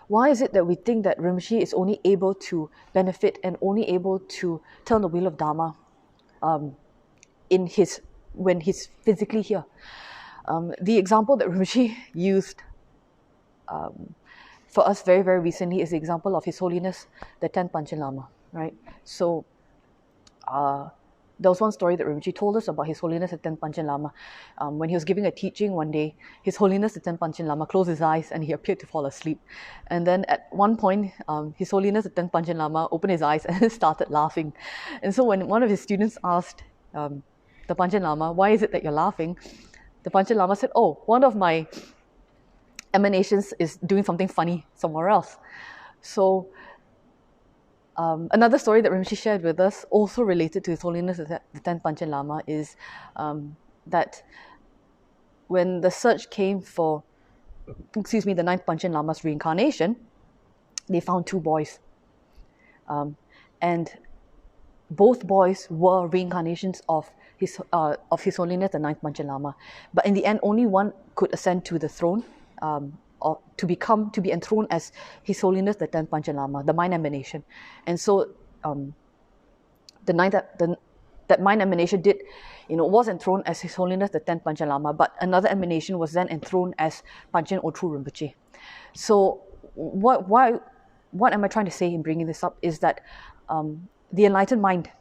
Why is it that we think that Rinpoche is only able to benefit and only able to turn the wheel of Dharma when he's physically here? The example that Rinpoche used for us very, very recently is the example of His Holiness, the 10th Panchen Lama, right? So, there was one story that Rinpoche told us about His Holiness, the 10th Panchen Lama. When he was giving a teaching one day, His Holiness, the 10th Panchen Lama, closed his eyes and he appeared to fall asleep. And then at one point, His Holiness, the 10th Panchen Lama, opened his eyes and started laughing. And so when one of his students asked the Panchen Lama, why is it that you're laughing? The Panchen Lama said, oh, one of my emanations is doing something funny somewhere else. So another story that Rinpoche shared with us, also related to His Holiness the 10th Panchen Lama, is that when the search came for, the 9th Panchen Lama's reincarnation, they found 2 boys. And both boys were reincarnations of His Holiness the 9th Panchen Lama. But in the end, only one could ascend to the throne, or to be enthroned as His Holiness the 10th Panchen Lama, the mind emanation. And so that mind emanation was enthroned as His Holiness the 10th Panchen Lama, but another emanation was then enthroned as Panchen Otru Rinpoche. So what am I trying to say in bringing this up is that the enlightened mind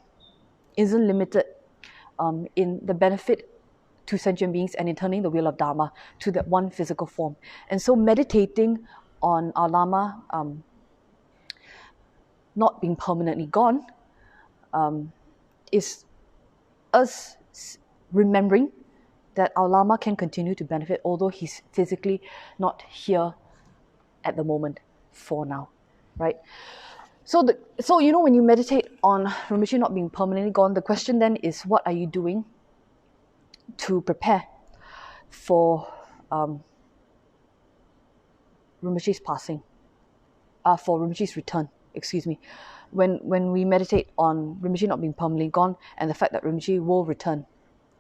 isn't limited in the benefit to sentient beings and in turning the wheel of Dharma to that one physical form. And so meditating on our Lama not being permanently gone is us remembering that our Lama can continue to benefit, although he's physically not here at the moment for now, right? So when you meditate on Rinpoche not being permanently gone, the question then is, what are you doing to prepare for Rinpoche's passing, for Rinpoche's return, excuse me. When we meditate on Rinpoche not being permanently gone and the fact that Rinpoche will return,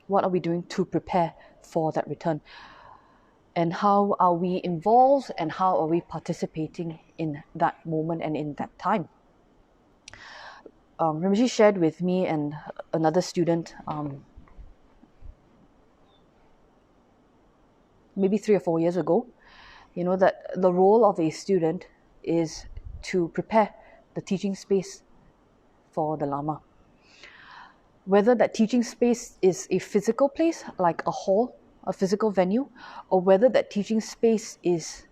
what are we doing to prepare for that return? And how are we involved and how are we participating in that moment and in that time? Rinpoche shared with me and another student maybe 3 or 4 years ago, that the role of a student is to prepare the teaching space for the Lama. Whether that teaching space is a physical place, like a hall, a physical venue, or whether that teaching space is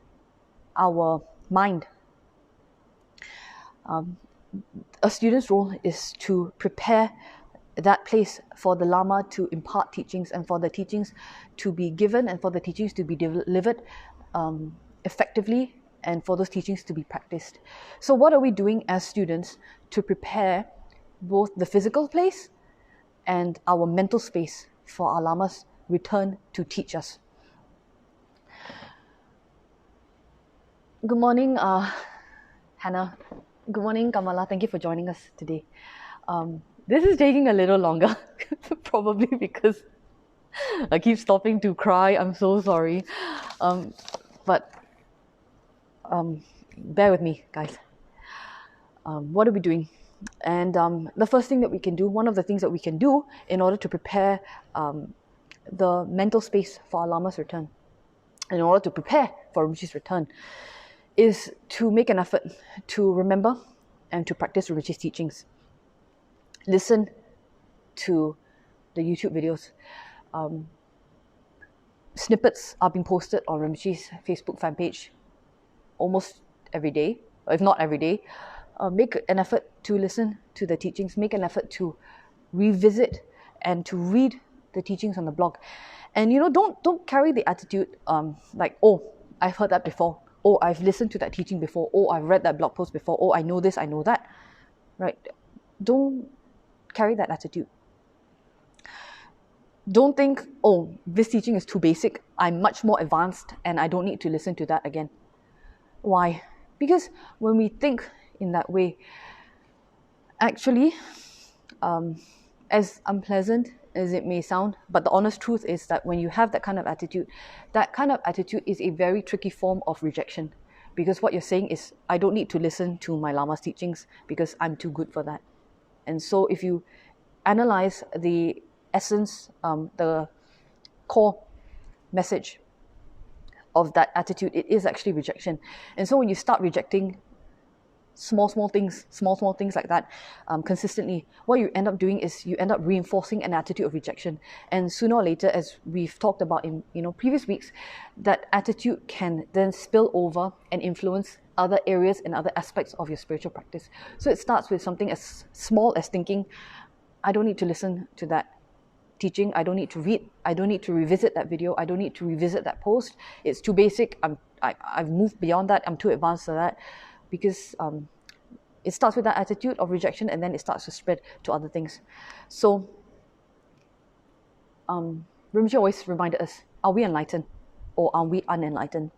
our mind. A student's role is to prepare that place for the Lama to impart teachings and for the teachings to be given and for the teachings to be delivered effectively and for those teachings to be practiced. So what are we doing as students to prepare both the physical place and our mental space for our Lama's return to teach us? Good morning, Hannah. Good morning, Kamala. Thank you for joining us today. This is taking a little longer, probably because I keep stopping to cry. I'm so sorry. But bear with me, guys. What are we doing? And the first thing that we can do, one of the things that we can do in order to prepare the mental space for our Lama's return, in order to prepare for Rinpoche's return, is to make an effort to remember and to practice Rinpoche's teachings. Listen to the YouTube videos. Snippets are being posted on Rinpoche's Facebook fan page almost every day, or if not every day. Make an effort to listen to the teachings. Make an effort to revisit and to read the teachings on the blog. And don't carry the attitude like, oh, I've heard that before. Oh, I've listened to that teaching before. Oh, I've read that blog post before. Oh, I know this, I know that. Right? Don't carry that attitude. Don't think, oh, this teaching is too basic. I'm much more advanced and I don't need to listen to that again. Why? Because when we think in that way, actually, as unpleasant as it may sound, but the honest truth is that when you have that kind of attitude is a very tricky form of rejection. Because what you're saying is, I don't need to listen to my Lama's teachings because I'm too good for that. And so if you analyze the essence, the core message of that attitude, it is actually rejection. And so when you start rejecting small things like that consistently, what you end up doing is you end up reinforcing an attitude of rejection. And sooner or later, as we've talked about in previous weeks, that attitude can then spill over and influence other areas and other aspects of your spiritual practice. So it starts with something as small as thinking, I don't need to listen to that teaching, I don't need to read, I don't need to revisit that video, I don't need to revisit that post, it's too basic, I've moved beyond that, I'm too advanced for that. Because it starts with that attitude of rejection and then it starts to spread to other things. So Rinpoche always reminded us, are we enlightened or are we unenlightened?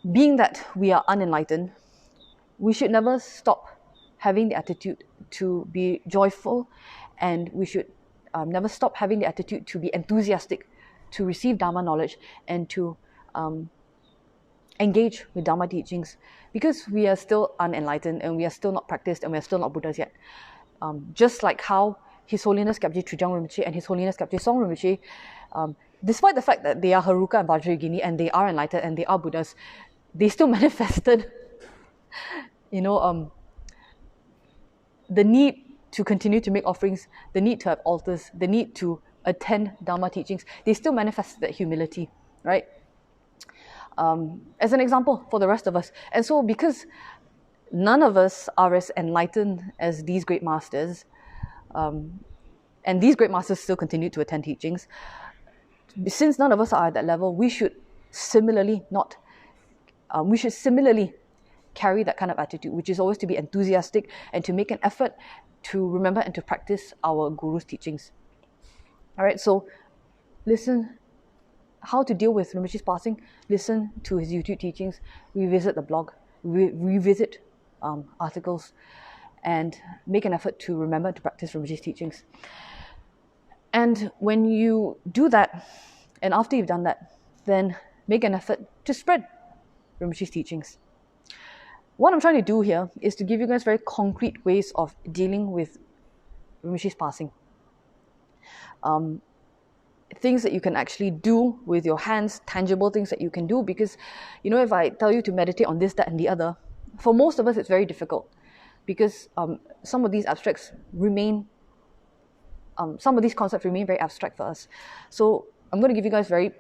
Being that we are unenlightened, we should never stop having the attitude to be joyful, and we should never stop having the attitude to be enthusiastic, to receive Dharma knowledge and to engage with Dharma teachings, because we are still unenlightened and we are still not practiced and we are still not Buddhas yet. Just like how His Holiness Kyabje Trijang Rinpoche and His Holiness Kyabje Song Rinpoche, despite the fact that they are Haruka and Vajrayogini and they are enlightened and they are Buddhas, they still manifested, the need to continue to make offerings, the need to have altars, the need to attend Dharma teachings, they still manifest that humility, right? As an example for the rest of us. And so because none of us are as enlightened as these great masters, and these great masters still continue to attend teachings, since none of us are at that level, we should similarly carry that kind of attitude, which is always to be enthusiastic and to make an effort to remember and to practice our guru's teachings. All right, so listen how to deal with Rinpoche's passing, listen to his YouTube teachings, revisit the blog, revisit articles, and make an effort to remember to practice Rinpoche's teachings. And when you do that, and after you've done that, then make an effort to spread Rinpoche's teachings. What I'm trying to do here is to give you guys very concrete ways of dealing with Rinpoche's passing. Things that you can actually do with your hands, tangible things that you can do, because, you know, if I tell you to meditate on this, that, and the other, for most of us it's very difficult, because some of these abstracts remain, some of these concepts remain very abstract for us. So I'm going to give you guys very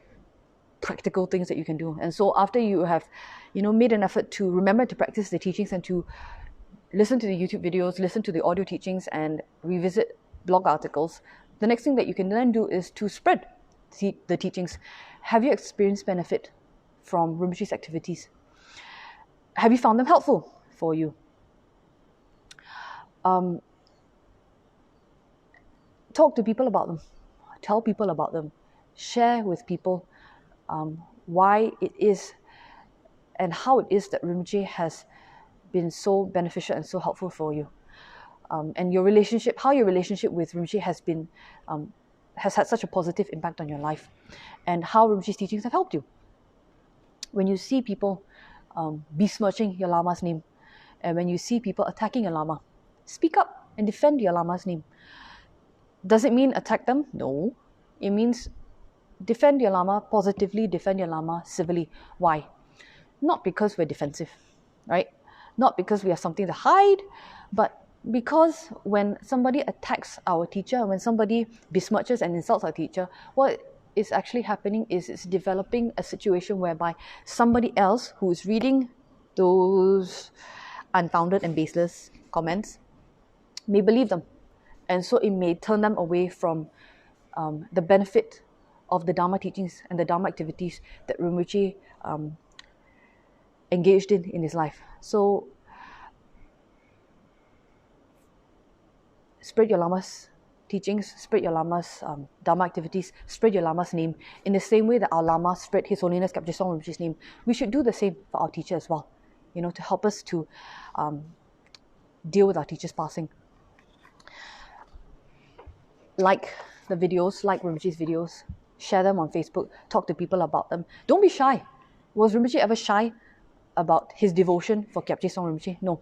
practical things that you can do. And so after you have, you know, made an effort to remember to practice the teachings and to listen to the YouTube videos, listen to the audio teachings, and revisit blog articles, the next thing that you can then do is to spread the teachings. Have you experienced benefit from Rinpoche's activities? Have you found them helpful for you? Talk to people about them. Tell people about them. Share with people why it is and how it is that Rinpoche has been so beneficial and so helpful for you. And your relationship, how your relationship with Rinpoche has had such a positive impact on your life, and how Rinpoche's teachings have helped you. When you see people besmirching your Lama's name, and when you see people attacking your Lama, speak up and defend your Lama's name. Does it mean attack them? No. It means defend your Lama positively, defend your Lama civilly. Why? Not because we're defensive, right? Not because we have something to hide, but because when somebody attacks our teacher, when somebody besmirches and insults our teacher, what is actually happening is it's developing a situation whereby somebody else who is reading those unfounded and baseless comments may believe them. And so it may turn them away from the benefit of the Dharma teachings and the Dharma activities that Rinpoche engaged in his life. So spread your Lama's teachings, spread your Lama's Dharma activities, spread your Lama's name in the same way that our Lama spread His Holiness Khyab Jesong Rinpoche's name. We should do the same for our teacher as well, you know, to help us to deal with our teacher's passing. Like the videos, like Rinpoche's videos, share them on Facebook, talk to people about them. Don't be shy. Was Rinpoche ever shy about his devotion for Khyab Jesong Rinpoche? No.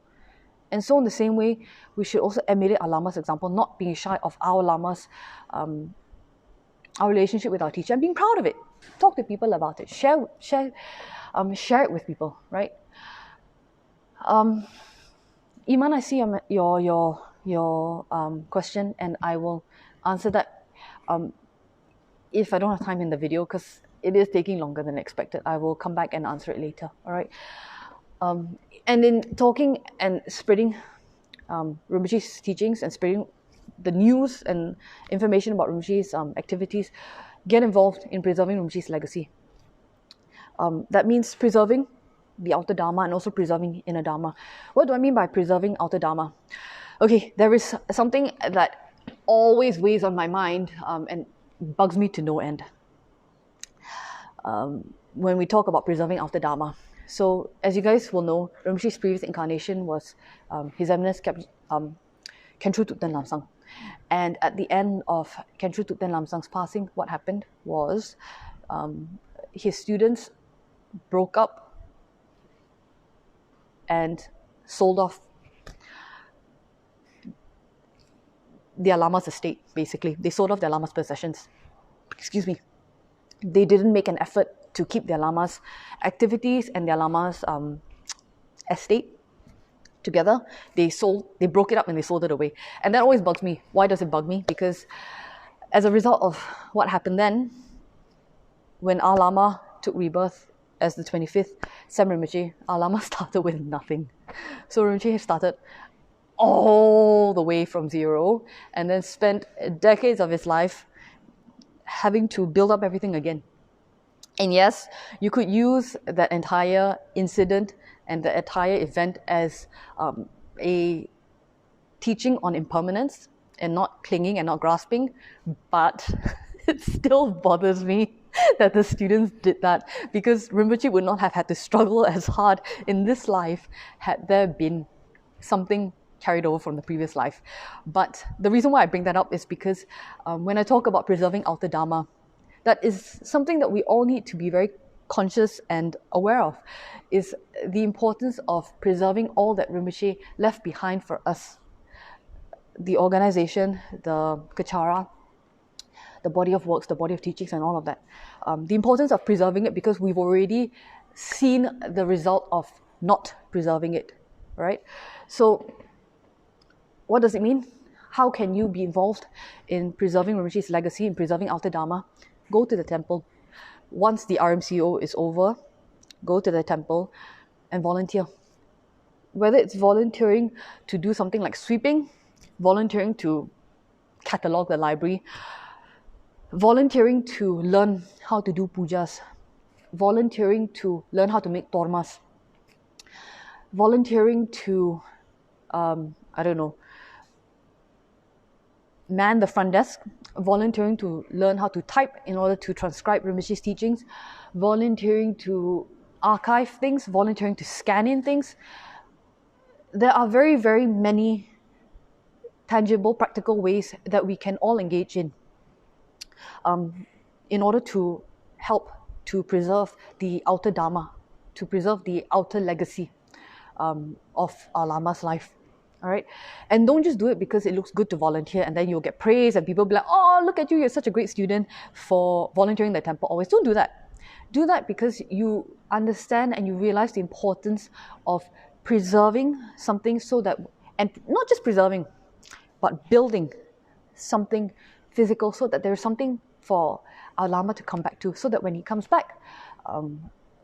And so in the same way, we should also emulate our Lama's example, not being shy of our Lama's, our relationship with our teacher, and being proud of it. Talk to people about it. Share it with people, right? Iman, I see your question, and I will answer that if I don't have time in the video, because it is taking longer than expected. I will come back and answer it later, all right? And in talking and spreading Rinpoche's teachings and spreading the news and information about Rinpoche's activities, get involved in preserving Rinpoche's legacy. That means preserving the outer Dharma and also preserving inner Dharma. What do I mean by preserving outer Dharma? Okay, there is something that always weighs on my mind and bugs me to no end when we talk about preserving outer Dharma. So, as you guys will know, Rinpoche's previous incarnation was His Eminence Khentrul Thupten Lamsang. And at the end of Khentrul Thupten Lamsang's passing, what happened was his students broke up and sold off their Lama's estate, basically. They sold off their Lama's possessions. Excuse me. They didn't make an effort to keep their Lama's activities and their Lama's estate together. They broke it up and they sold it away. And that always bugs me. Why does it bug me? Because As a result of what happened then, when our Lama took rebirth as the 25th Tsem Rinpoche, our Lama started with nothing. So Rinpoche started all the way from zero and then spent decades of his life having to build up everything again. And yes, you could use that entire incident and the entire event as a teaching on impermanence and not clinging and not grasping, but it still bothers me that the students did that, because Rinpoche would not have had to struggle as hard in this life had there been something carried over from the previous life. But the reason why I bring that up is because when I talk about preserving outer Dharma, that is something that we all need to be very conscious and aware of, is the importance of preserving all that Rinpoche left behind for us. The organization, the Kechara, the body of works, the body of teachings, and all of that. The importance of preserving it, because we've already seen the result of not preserving it, right? So what does it mean? How can you be involved in preserving Rinpoche's legacy, in preserving outer Dharma? Go to the temple. Once the RMCO is over, go to the temple and volunteer. Whether it's volunteering to do something like sweeping, volunteering to catalogue the library, volunteering to learn how to do pujas, volunteering to learn how to make tormas, volunteering to, man the front desk, volunteering to learn how to type in order to transcribe Rinpoche's teachings, volunteering to archive things, volunteering to scan in things. There are very, very many tangible, practical ways that we can all engage in order to help to preserve the outer Dharma, to preserve the outer legacy of our Lama's life. All right, and don't just do it because it looks good to volunteer and then you'll get praise and people will be like, oh, look at you, you're such a great student for volunteering the temple always. Don't do that. Do that because you understand and you realize the importance of preserving something, so that, and not just preserving, but building something physical, so that there's something for our Lama to come back to, so that when he comes back,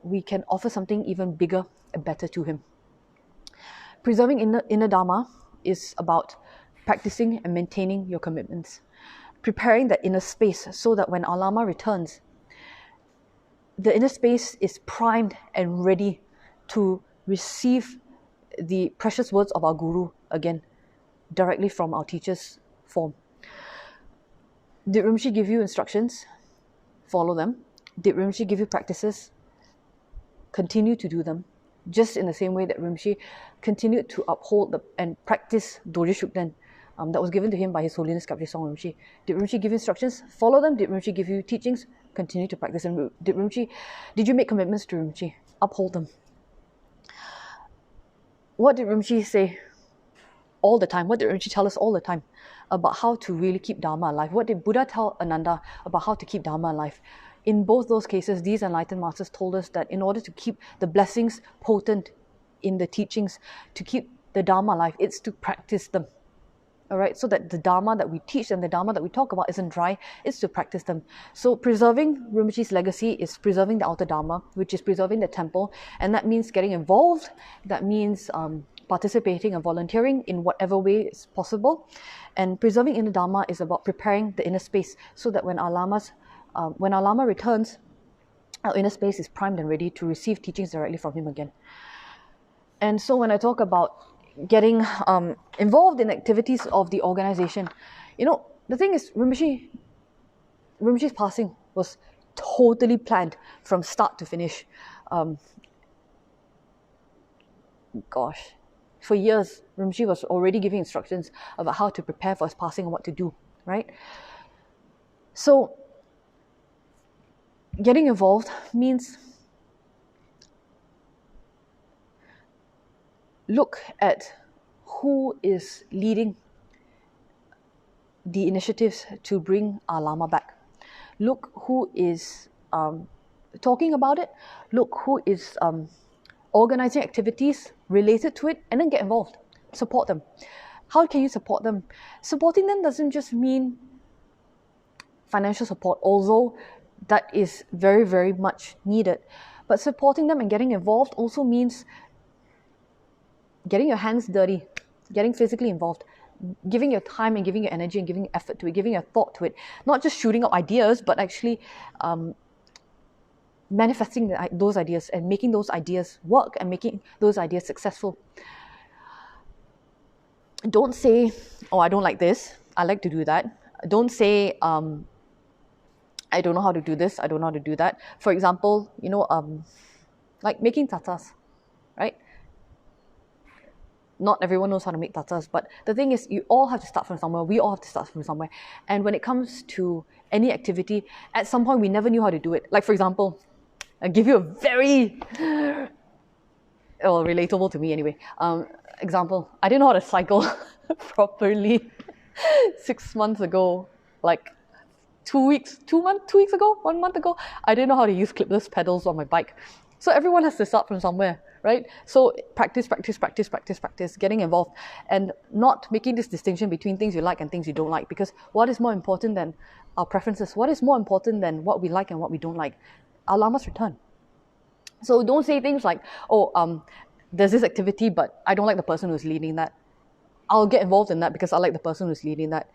we can offer something even bigger and better to him. Preserving inner Dharma is about practicing and maintaining your commitments, preparing that inner space so that when our Lama returns, the inner space is primed and ready to receive the precious words of our Guru again, directly from our teacher's form. Did Rinpoche give you instructions? Follow them. Did Rinpoche give you practices? Continue to do them. Just in the same way that Rinpoche continued to uphold and practice Dorje Shukden that was given to him by His Holiness Kapje Song Rinpoche. Did Rinpoche give you instructions? Follow them. Did Rinpoche give you teachings? Continue to practice them. Did you make commitments to Rinpoche? Uphold them. What did Rinpoche say all the time? What did Rinpoche tell us all the time about how to really keep Dharma alive? What did Buddha tell Ananda about how to keep Dharma alive? In both those cases, these enlightened masters told us that in order to keep the blessings potent in the teachings, to keep the Dharma alive, it's to practice them. All right, so that the Dharma that we teach and the Dharma that we talk about isn't dry, it's to practice them. So preserving Rinpoche's legacy is preserving the outer Dharma, which is preserving the temple, and that means getting involved, that means participating and volunteering in whatever way is possible. And preserving inner Dharma is about preparing the inner space so that when our Lama returns, our inner space is primed and ready to receive teachings directly from him again. And so when I talk about getting involved in activities of the organization, the thing is, Rinpoche's passing was totally planned from start to finish. For years, Rinpoche was already giving instructions about how to prepare for his passing and what to do, right? So getting involved means look at who is leading the initiatives to bring our Lama back. Look who is talking about it. Look who is organizing activities related to it, and then get involved. Support them. How can you support them? Supporting them doesn't just mean financial support, although that is very, very much needed. But supporting them and getting involved also means getting your hands dirty, getting physically involved, giving your time and giving your energy and giving effort to it, giving your thought to it, not just shooting out ideas, but actually manifesting those ideas and making those ideas work and making those ideas successful. Don't say, oh, I don't like this, I like to do that. Don't say, I don't know how to do this, I don't know how to do that. For example, like making tatas, right? Not everyone knows how to make tatas, but the thing is, you all have to start from somewhere. We all have to start from somewhere. And when it comes to any activity, at some point we never knew how to do it. Like, for example, I'll give you a very relatable to me anyway example. I didn't know how to cycle properly 6 months ago, like 1 month ago. I didn't know how to use clipless pedals on my bike. So everyone has to start from somewhere, right? So practice, getting involved, and not making this distinction between things you like and things you don't like, because what is more important than our preferences? What is more important than what we like and what we don't like? Our lamas return. So don't say things like, there's this activity, but I don't like the person who's leading that. I'll get involved in that because I like the person who's leading that.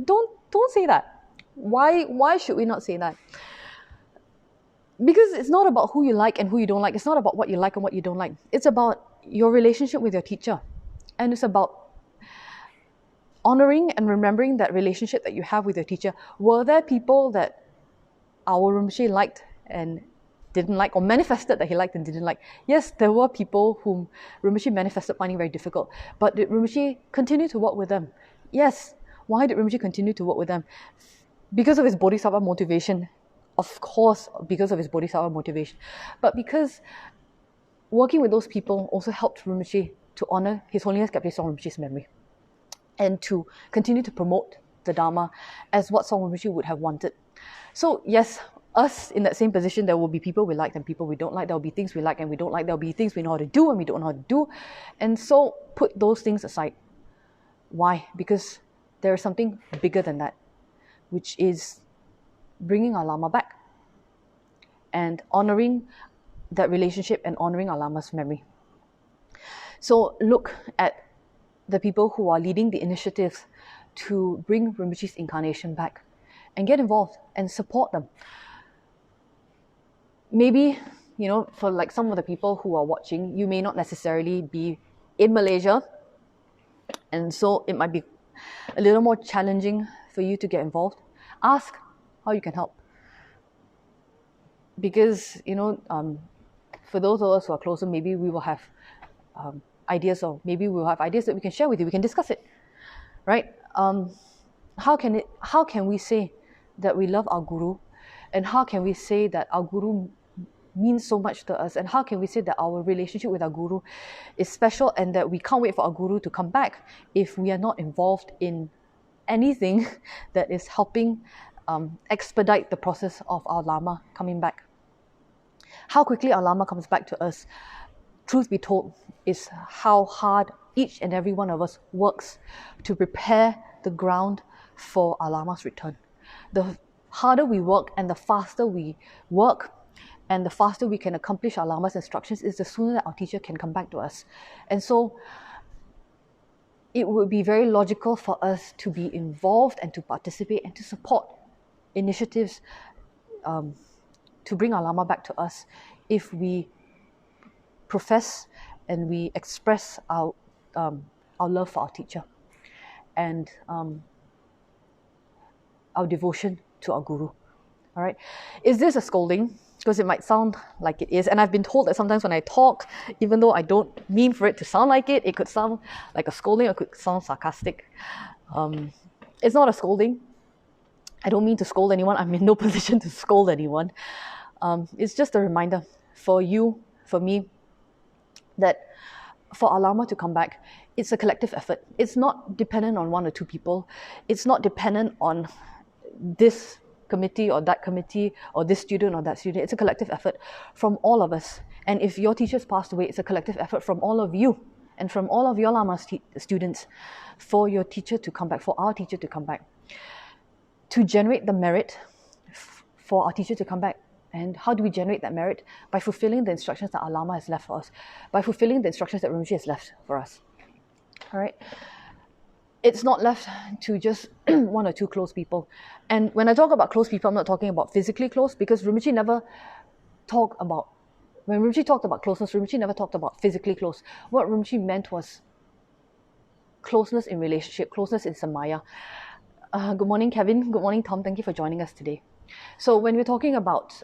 Don't say that. Why should we not say that? Because it's not about who you like and who you don't like. It's not about what you like and what you don't like. It's about your relationship with your teacher. And it's about honoring and remembering that relationship that you have with your teacher. Were there people that our Rinpoche liked and didn't like, or manifested that he liked and didn't like? Yes, there were people whom Rinpoche manifested finding very difficult. But did Rinpoche continue to work with them? Yes. Why did Rinpoche continue to work with them? Because of his bodhisattva motivation. Of course, because of his bodhisattva motivation. But because working with those people also helped Rinpoche to honor His Holiness Kapte Song Rinpoche's memory, and to continue to promote the Dharma as what Song Rinpoche would have wanted. So yes, us in that same position, there will be people we like and people we don't like. There will be things we like and we don't like. There will be things we know how to do and we don't know how to do. And so put those things aside. Why? Because there is something bigger than that, which is bringing our Lama back and honoring that relationship and honoring our Lama's memory. So look at the people who are leading the initiatives to bring Rinpoche's incarnation back and get involved and support them. Maybe, for like some of the people who are watching, you may not necessarily be in Malaysia, and so it might be a little more challenging for you to get involved. Ask how you can help. Because, for those of us who are closer, maybe we will have ideas, or maybe we'll have ideas that we can share with you. We can discuss it, right? How can we say that we love our Guru? And how can we say that our Guru means so much to us? And how can we say that our relationship with our Guru is special and that we can't wait for our Guru to come back if we are not involved in anything that is helping expedite the process of our Lama coming back? How quickly our Lama comes back to us, truth be told, is how hard each and every one of us works to prepare the ground for our Lama's return. The harder we work and the faster we work and the faster we can accomplish our Lama's instructions is the sooner that our teacher can come back to us. And so it would be very logical for us to be involved and to participate and to support initiatives to bring our Lama back to us if we profess and we express our love for our teacher and our devotion to our Guru. All right. Is this a scolding? Because it might sound like it is. And I've been told that sometimes when I talk, even though I don't mean for it to sound like it, it could sound like a scolding or it could sound sarcastic. It's not a scolding. I don't mean to scold anyone. I'm in no position to scold anyone. It's just a reminder for you, for me, that for our Lama to come back, it's a collective effort. It's not dependent on one or two people. It's not dependent on this committee or that committee or this student or that student. It's a collective effort from all of us. And if your teacher's passed away, it's a collective effort from all of you and from all of your Lama students for your teacher to come back, for our teacher to come back. to generate the merit for our teacher to come back. And how do we generate that merit? By fulfilling the instructions that our lama has left for us, by fulfilling the instructions that Rinpoche has left for us. All right. It's not left to just one or two close people. And when I talk about close people, I'm not talking about physically close, because Rinpoche never talked about, when Rinpoche talked about closeness, Rinpoche never talked about physically close. What Rinpoche meant was closeness in relationship, closeness in samaya. Good morning, Kevin. Good morning, Tom. Thank you for joining us today. So when we're talking about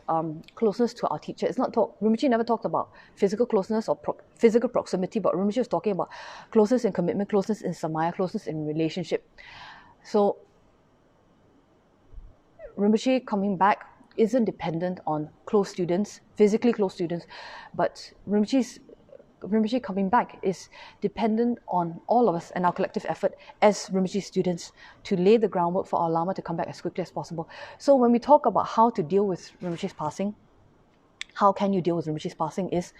closeness to our teacher, it's not Rinpoche never talked about physical closeness or physical proximity, but Rinpoche was talking about closeness in commitment, closeness in samaya, closeness in relationship. So Rinpoche coming back isn't dependent on close students, physically close students, but Rinpoche coming back is dependent on all of us and our collective effort as Rinpoche students to lay the groundwork for our Lama to come back as quickly as possible. So when we talk about how to deal with Rinpoche's passing, how can you deal with Rinpoche's passing, is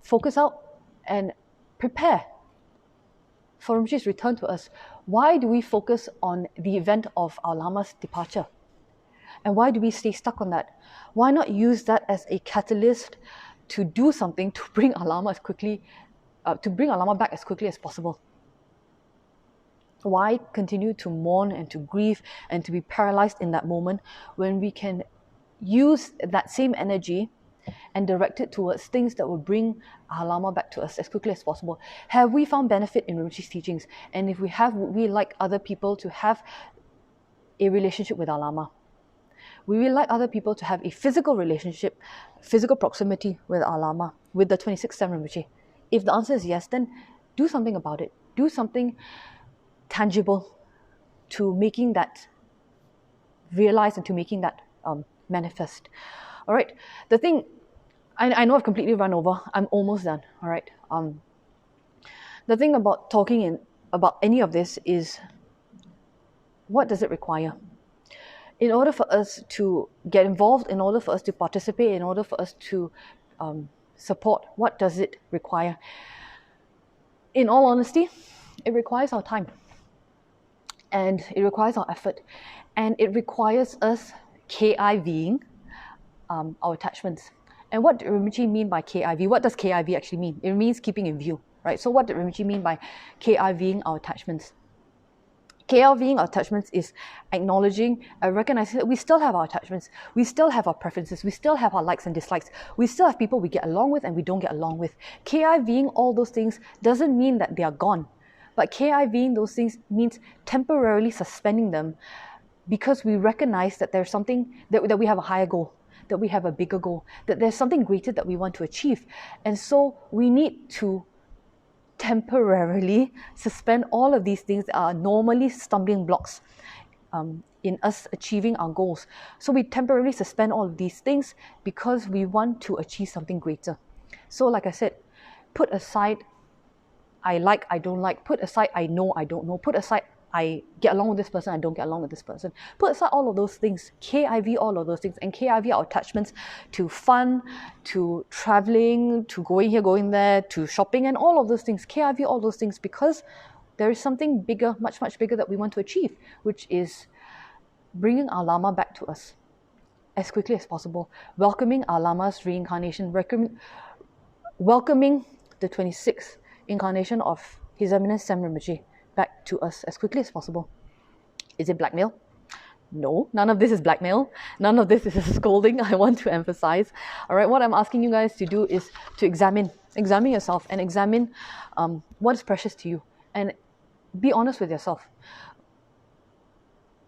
focus out and prepare for Rinpoche's return to us. Why do we focus on the event of our Lama's departure? And why do we stay stuck on that? Why not use that as a catalyst to do something to bring our Lama back as quickly as possible? Why continue to mourn and to grieve and to be paralyzed in that moment when we can use that same energy and direct it towards things that will bring our Lama back to us as quickly as possible? Have we found benefit in Rinpoche's teachings? And if we have, would we like other people to have a relationship with our Lama? We will like other people to have a physical relationship, physical proximity with our Lama, with the 26th Tsem Rinpoche. If the answer is yes, then do something about it. Do something tangible to making that realize and to making that manifest. All right. The thing, I know I've completely run over. I'm almost done. All right. The thing about talking about any of this is, what does it require? In order for us to get involved, in order for us to participate, in order for us to support, what does it require? In all honesty, it requires our time. And it requires our effort. And it requires us KIVing our attachments. And what did Rinpoche mean by KIV? What does KIV actually mean? It means keeping in view, right? So what did Rinpoche mean by KIVing our attachments? KLVing our attachments is acknowledging and recognizing that we still have our attachments, we still have our preferences, we still have our likes and dislikes, we still have people we get along with and we don't get along with. KIVing all those things doesn't mean that they are gone, but KIVing those things means temporarily suspending them because we recognize that there's something, that we have a higher goal, that we have a bigger goal, that there's something greater that we want to achieve. And so we need to temporarily suspend all of these things that are normally stumbling blocks in us achieving our goals. So we temporarily suspend all of these things because we want to achieve something greater. So like I said, put aside I like, I don't like, put aside I know, I don't know, put aside I get along with this person, I don't get along with this person. Put aside all of those things, KIV all of those things, and KIV our attachments to fun, to traveling, to going here, going there, to shopping, and all of those things. KIV all those things because there is something bigger, much, much bigger that we want to achieve, which is bringing our Lama back to us as quickly as possible, welcoming our Lama's reincarnation, welcoming the 26th incarnation of His Eminence Tsem Rinpoche back to us as quickly as possible. Is it blackmail? No, none of this is blackmail. None of this is a scolding, I want to emphasize. All right, what I'm asking you guys to do is to examine yourself and examine what is precious to you, and be honest with yourself.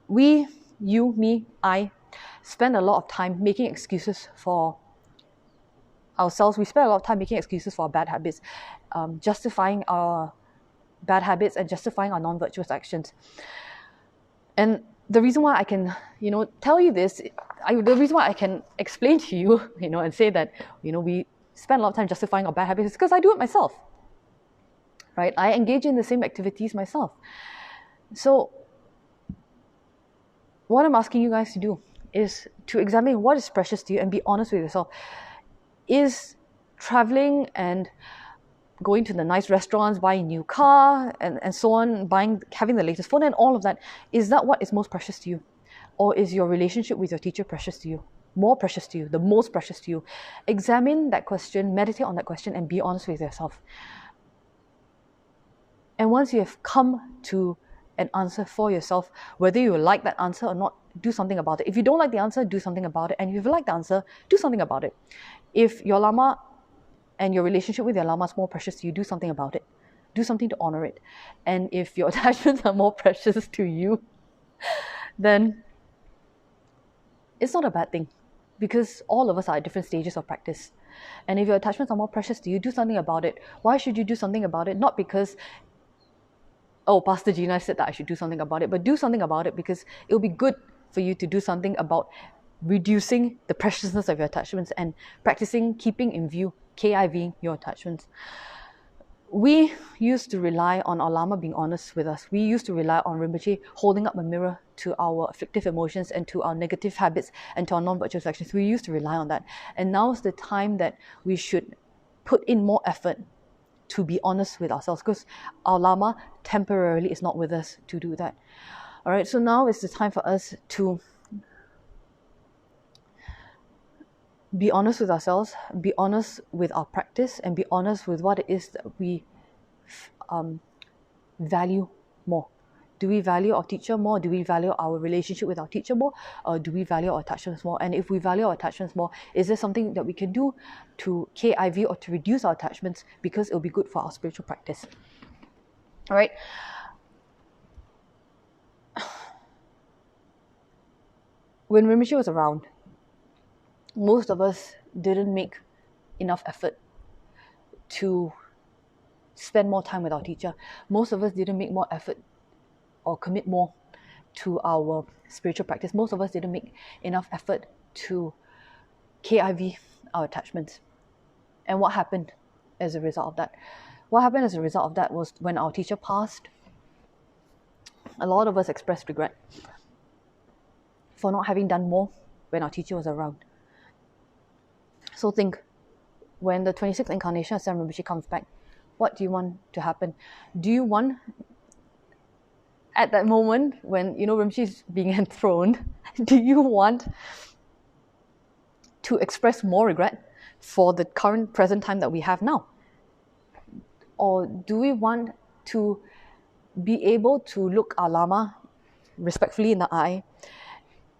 We, you, me, I spend a lot of time making excuses for ourselves. We spend a lot of time making excuses for our bad habits, justifying our bad habits and justifying our non-virtuous actions. And the reason why I can, tell you this, the reason why I can explain to you, and say that, we spend a lot of time justifying our bad habits is because I do it myself, right? I engage in the same activities myself. So what I'm asking you guys to do is to examine what is precious to you and be honest with yourself. Is traveling and going to the nice restaurants, buying a new car, and so on, having the latest phone and all of that, is that what is most precious to you? Or is your relationship with your teacher precious to you? More precious to you, the most precious to you? Examine that question, meditate on that question, and be honest with yourself. And once you have come to an answer for yourself, whether you like that answer or not, do something about it. If you don't like the answer, do something about it. And if you like the answer, do something about it. If your lama and your relationship with your lama is more precious to you, do something about it. Do something to honor it. And if your attachments are more precious to you, then it's not a bad thing, because all of us are at different stages of practice. And if your attachments are more precious to you, do something about it. Why should you do something about it? Not because, oh, Pastor Gina said that I should do something about it, but do something about it because it'll be good for you to do something about reducing the preciousness of your attachments and practicing keeping in view, KIV, your attachments. We used to rely on our Lama being honest with us. We used to rely on Rinpoche holding up a mirror to our afflictive emotions and to our negative habits and to our non-virtuous actions. We used to rely on that. And now is the time that we should put in more effort to be honest with ourselves, because our Lama temporarily is not with us to do that. All right, so now is the time for us to be honest with ourselves, be honest with our practice, and be honest with what it is that we value more. Do we value our teacher more? Do we value our relationship with our teacher more? Or do we value our attachments more? And if we value our attachments more, is there something that we can do to KIV or to reduce our attachments, because it will be good for our spiritual practice? All right. When Rinpoche was around, most of us didn't make enough effort to spend more time with our teacher. Most of us didn't make more effort or commit more to our spiritual practice. Most of us didn't make enough effort to KIV our attachments. And what happened as a result of that? What happened as a result of that was when our teacher passed, a lot of us expressed regret for not having done more when our teacher was around. So think, when the 26th incarnation of Tsem Rinpoche comes back, what do you want to happen? Do you want, at that moment when Rinpoche is being enthroned, do you want to express more regret for the current present time that we have now? Or do we want to be able to look our Lama respectfully in the eye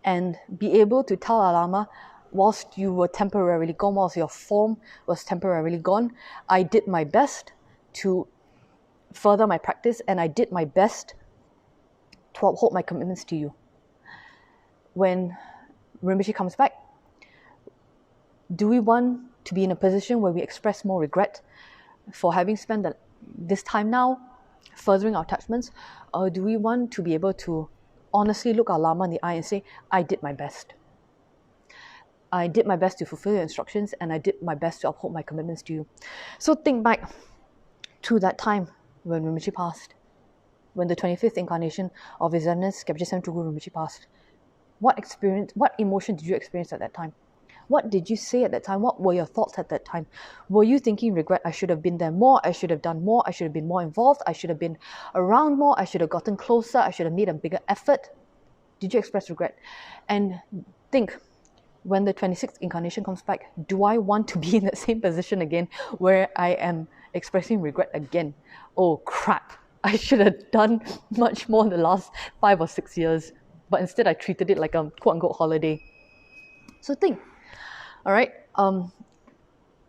and be able to tell our Lama, whilst you were temporarily gone, whilst your form was temporarily gone, I did my best to further my practice, and I did my best to uphold my commitments to you. When Rinpoche comes back, do we want to be in a position where we express more regret for having spent this time now furthering our attachments? Or do we want to be able to honestly look our Lama in the eye and say, I did my best. I did my best to fulfill your instructions, and I did my best to uphold my commitments to you. So think back to that time when Rinpoche passed, when the 25th incarnation of His Eminence Tsem Tulku Rinpoche passed. What emotion did you experience at that time? What did you say at that time? What were your thoughts at that time? Were you thinking regret? I should have been there more. I should have done more. I should have been more involved. I should have been around more. I should have gotten closer. I should have made a bigger effort. Did you express regret? And think, when the 26th incarnation comes back, do I want to be in that same position again where I am expressing regret again? Oh crap, I should have done much more in the last 5 or 6 years, but instead I treated it like a quote-unquote holiday. So think, all right,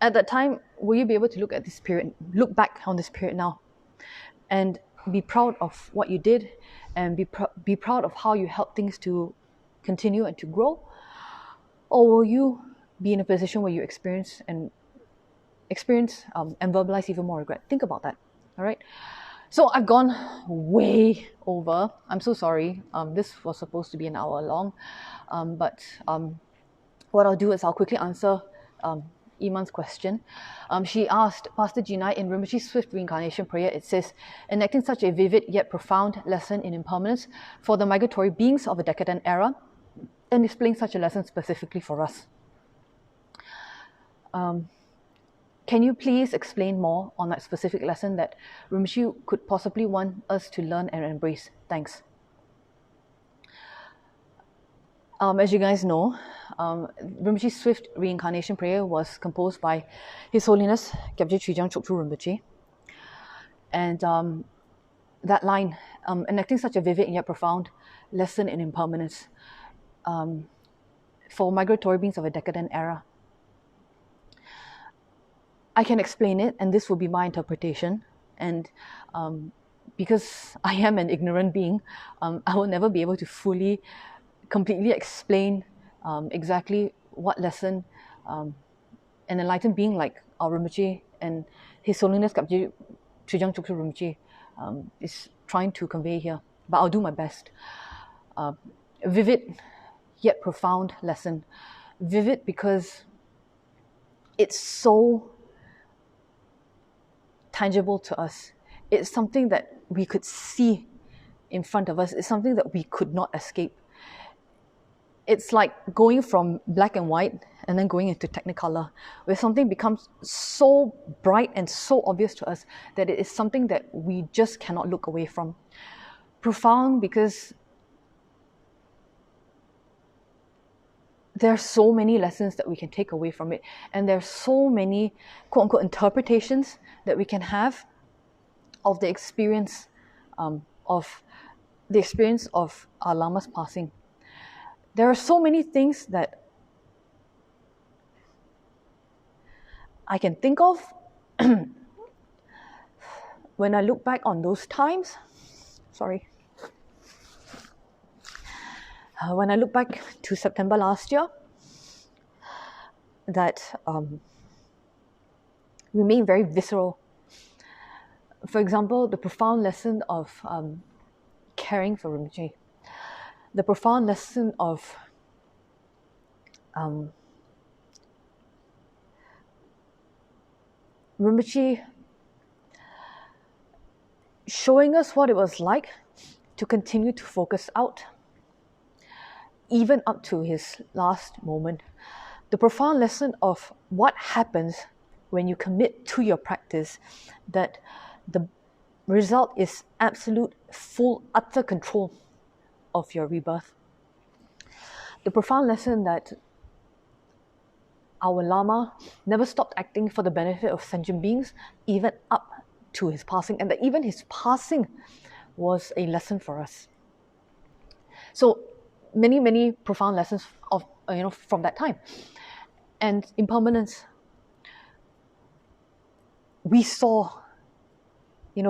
at that time, will you be able to look back on this period now and be proud of what you did, and be proud of how you helped things to continue and to grow? Or will you be in a position where you experience and verbalize even more regret? Think about that. All right. So I've gone way over. I'm so sorry. This was supposed to be an hour long, but what I'll do is I'll quickly answer Iman's question. She asked, Pastor Gina, in Rinpoche's Swift Reincarnation prayer, it says, enacting such a vivid yet profound lesson in impermanence for the migratory beings of a decadent era, and displaying such a lesson specifically for us. Can you please explain more on that specific lesson that Rinpoche could possibly want us to learn and embrace? Thanks. As you guys know, Rinpoche's swift reincarnation prayer was composed by His Holiness Kyabje Trijang Chokchu Rinpoche. And that line, enacting such a vivid and yet profound lesson in impermanence for migratory beings of a decadent era. I can explain it, and this will be my interpretation. And because I am an ignorant being, I will never be able to fully, completely explain exactly what lesson an enlightened being like our Rinpoche and His Holiness Kyabje Trijang Chokchu Rinpoche is trying to convey here. But I'll do my best. A vivid yet profound lesson. Vivid because it's so tangible to us. It's something that we could see in front of us. It's something that we could not escape. It's like going from black and white and then going into technicolour, where something becomes so bright and so obvious to us that it is something that we just cannot look away from. Profound because there are so many lessons that we can take away from it, and there are so many quote-unquote interpretations that we can have of the experience of our lama's passing. There are so many things that I can think of when I look back on those times. When I look back to September last year, that remain very visceral. For example, the profound lesson of caring for Rinpoche, the profound lesson of Rinpoche showing us what it was like to continue to focus out, even up to his last moment. The profound lesson of what happens when you commit to your practice, that the result is absolute, full, utter control of your rebirth. The profound lesson that our Lama never stopped acting for the benefit of sentient beings, even up to his passing, and that even his passing was a lesson for us. So many, many profound lessons of from that time. And impermanence, we saw,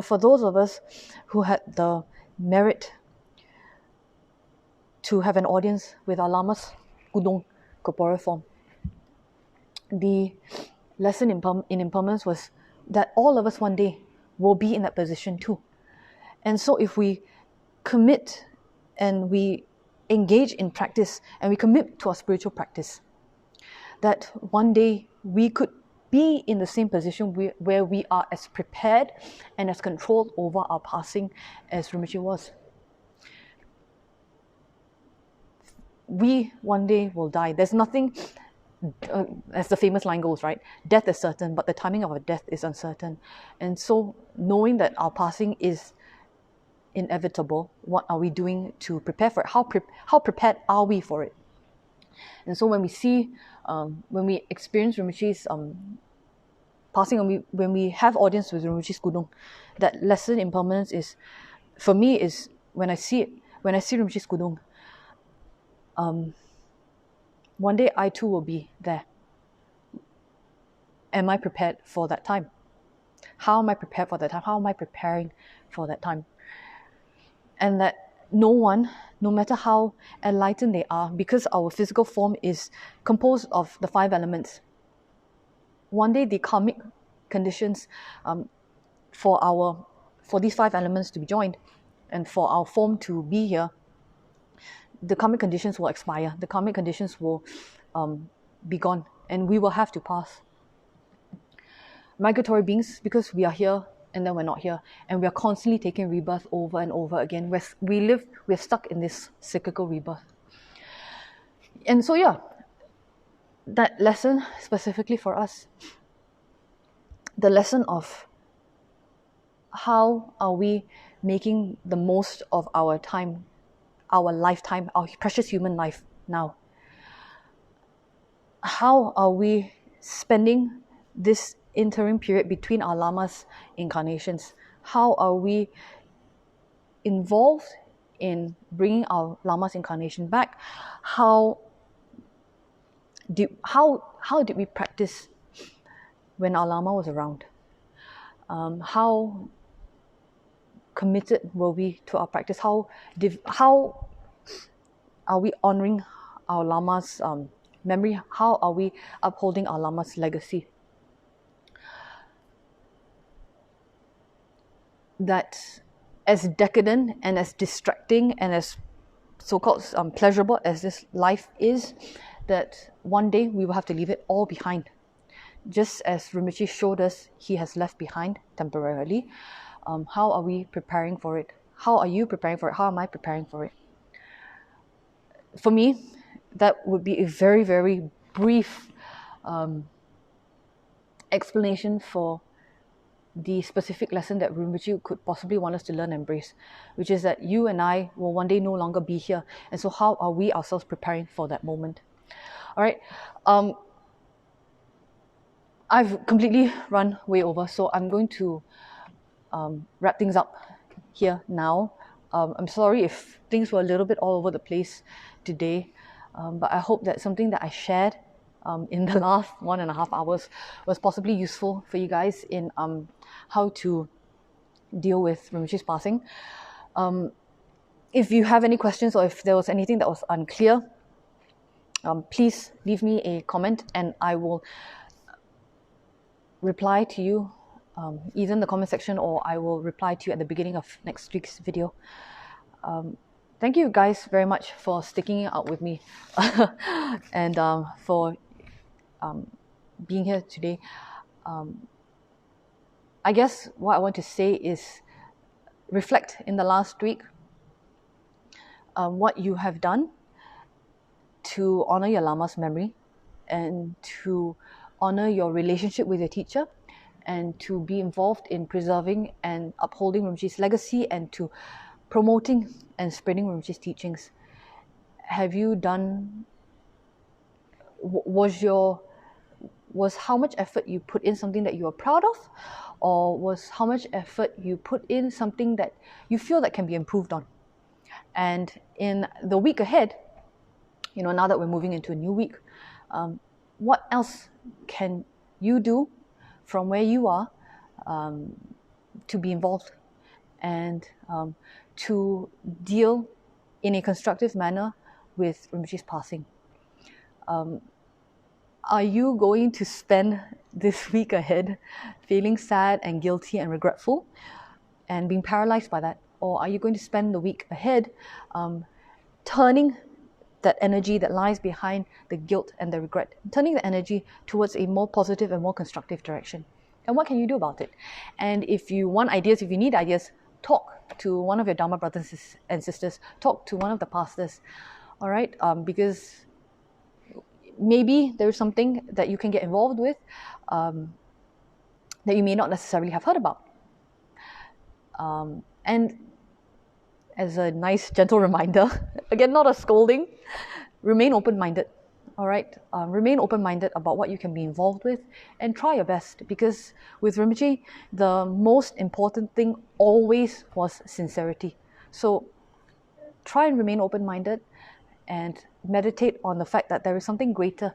for those of us who had the merit to have an audience with our lamas, Gudong, corporeal form, the lesson in impermanence was that all of us one day will be in that position too. And so if we commit and we engage in practice and we commit to our spiritual practice, that one day we could be in the same position where we are as prepared and as controlled over our passing as Rinpoche was. We one day will die. There's nothing, as the famous line goes, right? Death is certain, but the timing of our death is uncertain. And so knowing that our passing is inevitable, what are we doing to prepare for it? How prepared are we for it? And so when we see, when we experience Rinpoche's passing, when we have audience with Rinpoche's Gudong, that lesson in impermanence is, for me, is when I see Rinpoche's Gudong, one day I too will be there. Am I prepared for that time? How am I prepared for that time? How am I preparing for that time? And that no one, no matter how enlightened they are, because our physical form is composed of the 5 elements, one day the karmic conditions for these 5 elements to be joined and for our form to be here, the karmic conditions will expire. The karmic conditions will be gone, and we will have to pass. Migratory beings, because we are here and then we're not here, and we are constantly taking rebirth over and over again. We're stuck in this cyclical rebirth. And so that lesson specifically for us the lesson of how are we making the most of our time, our lifetime, our precious human life now. How are we spending this interim period between our lamas incarnations? How are we involved in bringing our lamas incarnation back? How did we practice when our lama was around? How committed were we to our practice? How are we honoring our lama's memory? How are we upholding our lama's legacy? That as decadent and as distracting and as so-called pleasurable as this life is, that one day we will have to leave it all behind. Just as Rinpoche showed us he has left behind temporarily, how are we preparing for it? How are you preparing for it? How am I preparing for it? For me, that would be a very, very brief explanation for the specific lesson that Rinpoche could possibly want us to learn and embrace, which is that you and I will one day no longer be here. And so how are we ourselves preparing for that moment? All right. I've completely run way over, so I'm going to wrap things up here now. I'm sorry if things were a little bit all over the place today, but I hope that something that I shared in the last 1.5 hours was possibly useful for you guys in how to deal with Rinpoche's passing. If you have any questions or if there was anything that was unclear, please leave me a comment and I will reply to you either in the comment section or I will reply to you at the beginning of next week's video. Thank you guys very much for sticking out with me and for being here today. I guess what I want to say is reflect in the last week what you have done to honor your lama's memory and to honor your relationship with your teacher and to be involved in preserving and upholding Rinpoche's legacy and to promoting and spreading Rinpoche's teachings. Have you done, was how much effort you put in something that you are proud of, or was how much effort you put in something that you feel that can be improved on? And in the week ahead, now that we're moving into a new week, what else can you do from where you are to be involved and to deal in a constructive manner with Rinpoche's passing? Are you going to spend this week ahead feeling sad and guilty and regretful and being paralyzed by that? Or are you going to spend the week ahead turning that energy that lies behind the guilt and the regret, turning the energy towards a more positive and more constructive direction? And what can you do about it? And if you want ideas, if you need ideas, talk to one of your Dharma brothers and sisters, talk to one of the pastors, all right? Because maybe there's something that you can get involved with that you may not necessarily have heard about. And as a nice, gentle reminder, again, not a scolding, remain open-minded, all right? Remain open-minded about what you can be involved with and try your best, because with Rinpoche, the most important thing always was sincerity. So try and remain open-minded and meditate on the fact that there is something greater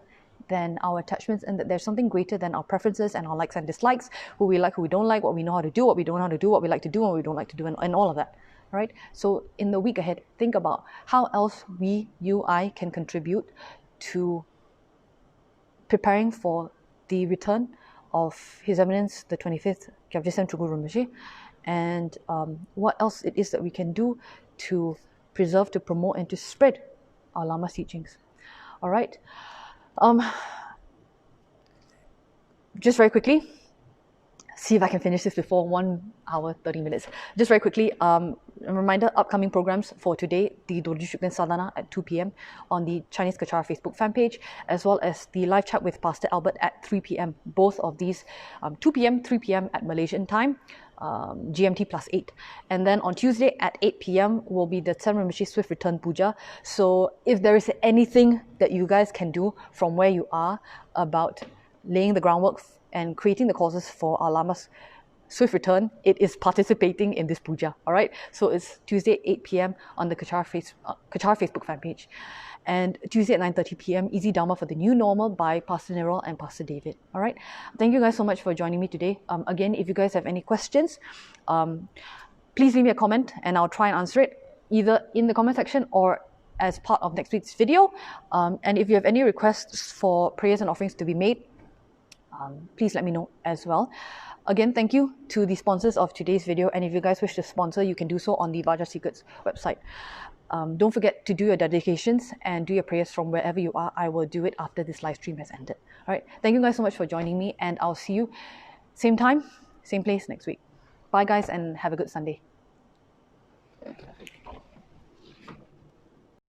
than our attachments and that there's something greater than our preferences and our likes and dislikes, who we like, who we don't like, what we know how to do, what we don't know how to do, what we like to do, and what we don't like to do, and all of that. Right? So in the week ahead, think about how else I can contribute to preparing for the return of His Eminence, the 25th Eminence Tsem Tulku Rinpoche, and what else it is that we can do to preserve, to promote, and to spread our Lama's teachings. All right. Just very quickly, see if I can finish this before 1 hour, 30 minutes. Just very quickly, a reminder, upcoming programs for today, the Dorji Shukden Sadhana at 2 p.m. on the Chinese Kechara Facebook fan page, as well as the live chat with Pastor Albert at 3 p.m. Both of these, 2 p.m., 3 p.m. at Malaysian time, GMT +8. And then on Tuesday at 8 p.m. will be the Tsem Rinpoche Swift Return Puja. So if there is anything that you guys can do from where you are about laying the groundwork and creating the causes for our Lama's swift return, it is participating in this puja. All right, so it's Tuesday 8 p.m. on the Kechara Facebook fan page, and Tuesday at 9:30 p.m. Easy Dharma for the New Normal by Pastor Nirol and Pastor David. All right, thank you guys so much for joining me today. Again, if you guys have any questions, please leave me a comment and I'll try and answer it either in the comment section or as part of next week's video. And if you have any requests for prayers and offerings to be made, please let me know as well. Again, thank you to the sponsors of today's video, and if you guys wish to sponsor, you can do so on the Vajra Secrets website. Don't forget to do your dedications and do your prayers from wherever you are. I will do it after this live stream has ended. All right, thank you guys so much for joining me, and I'll see you same time, same place next week. Bye guys, and have a good Sunday.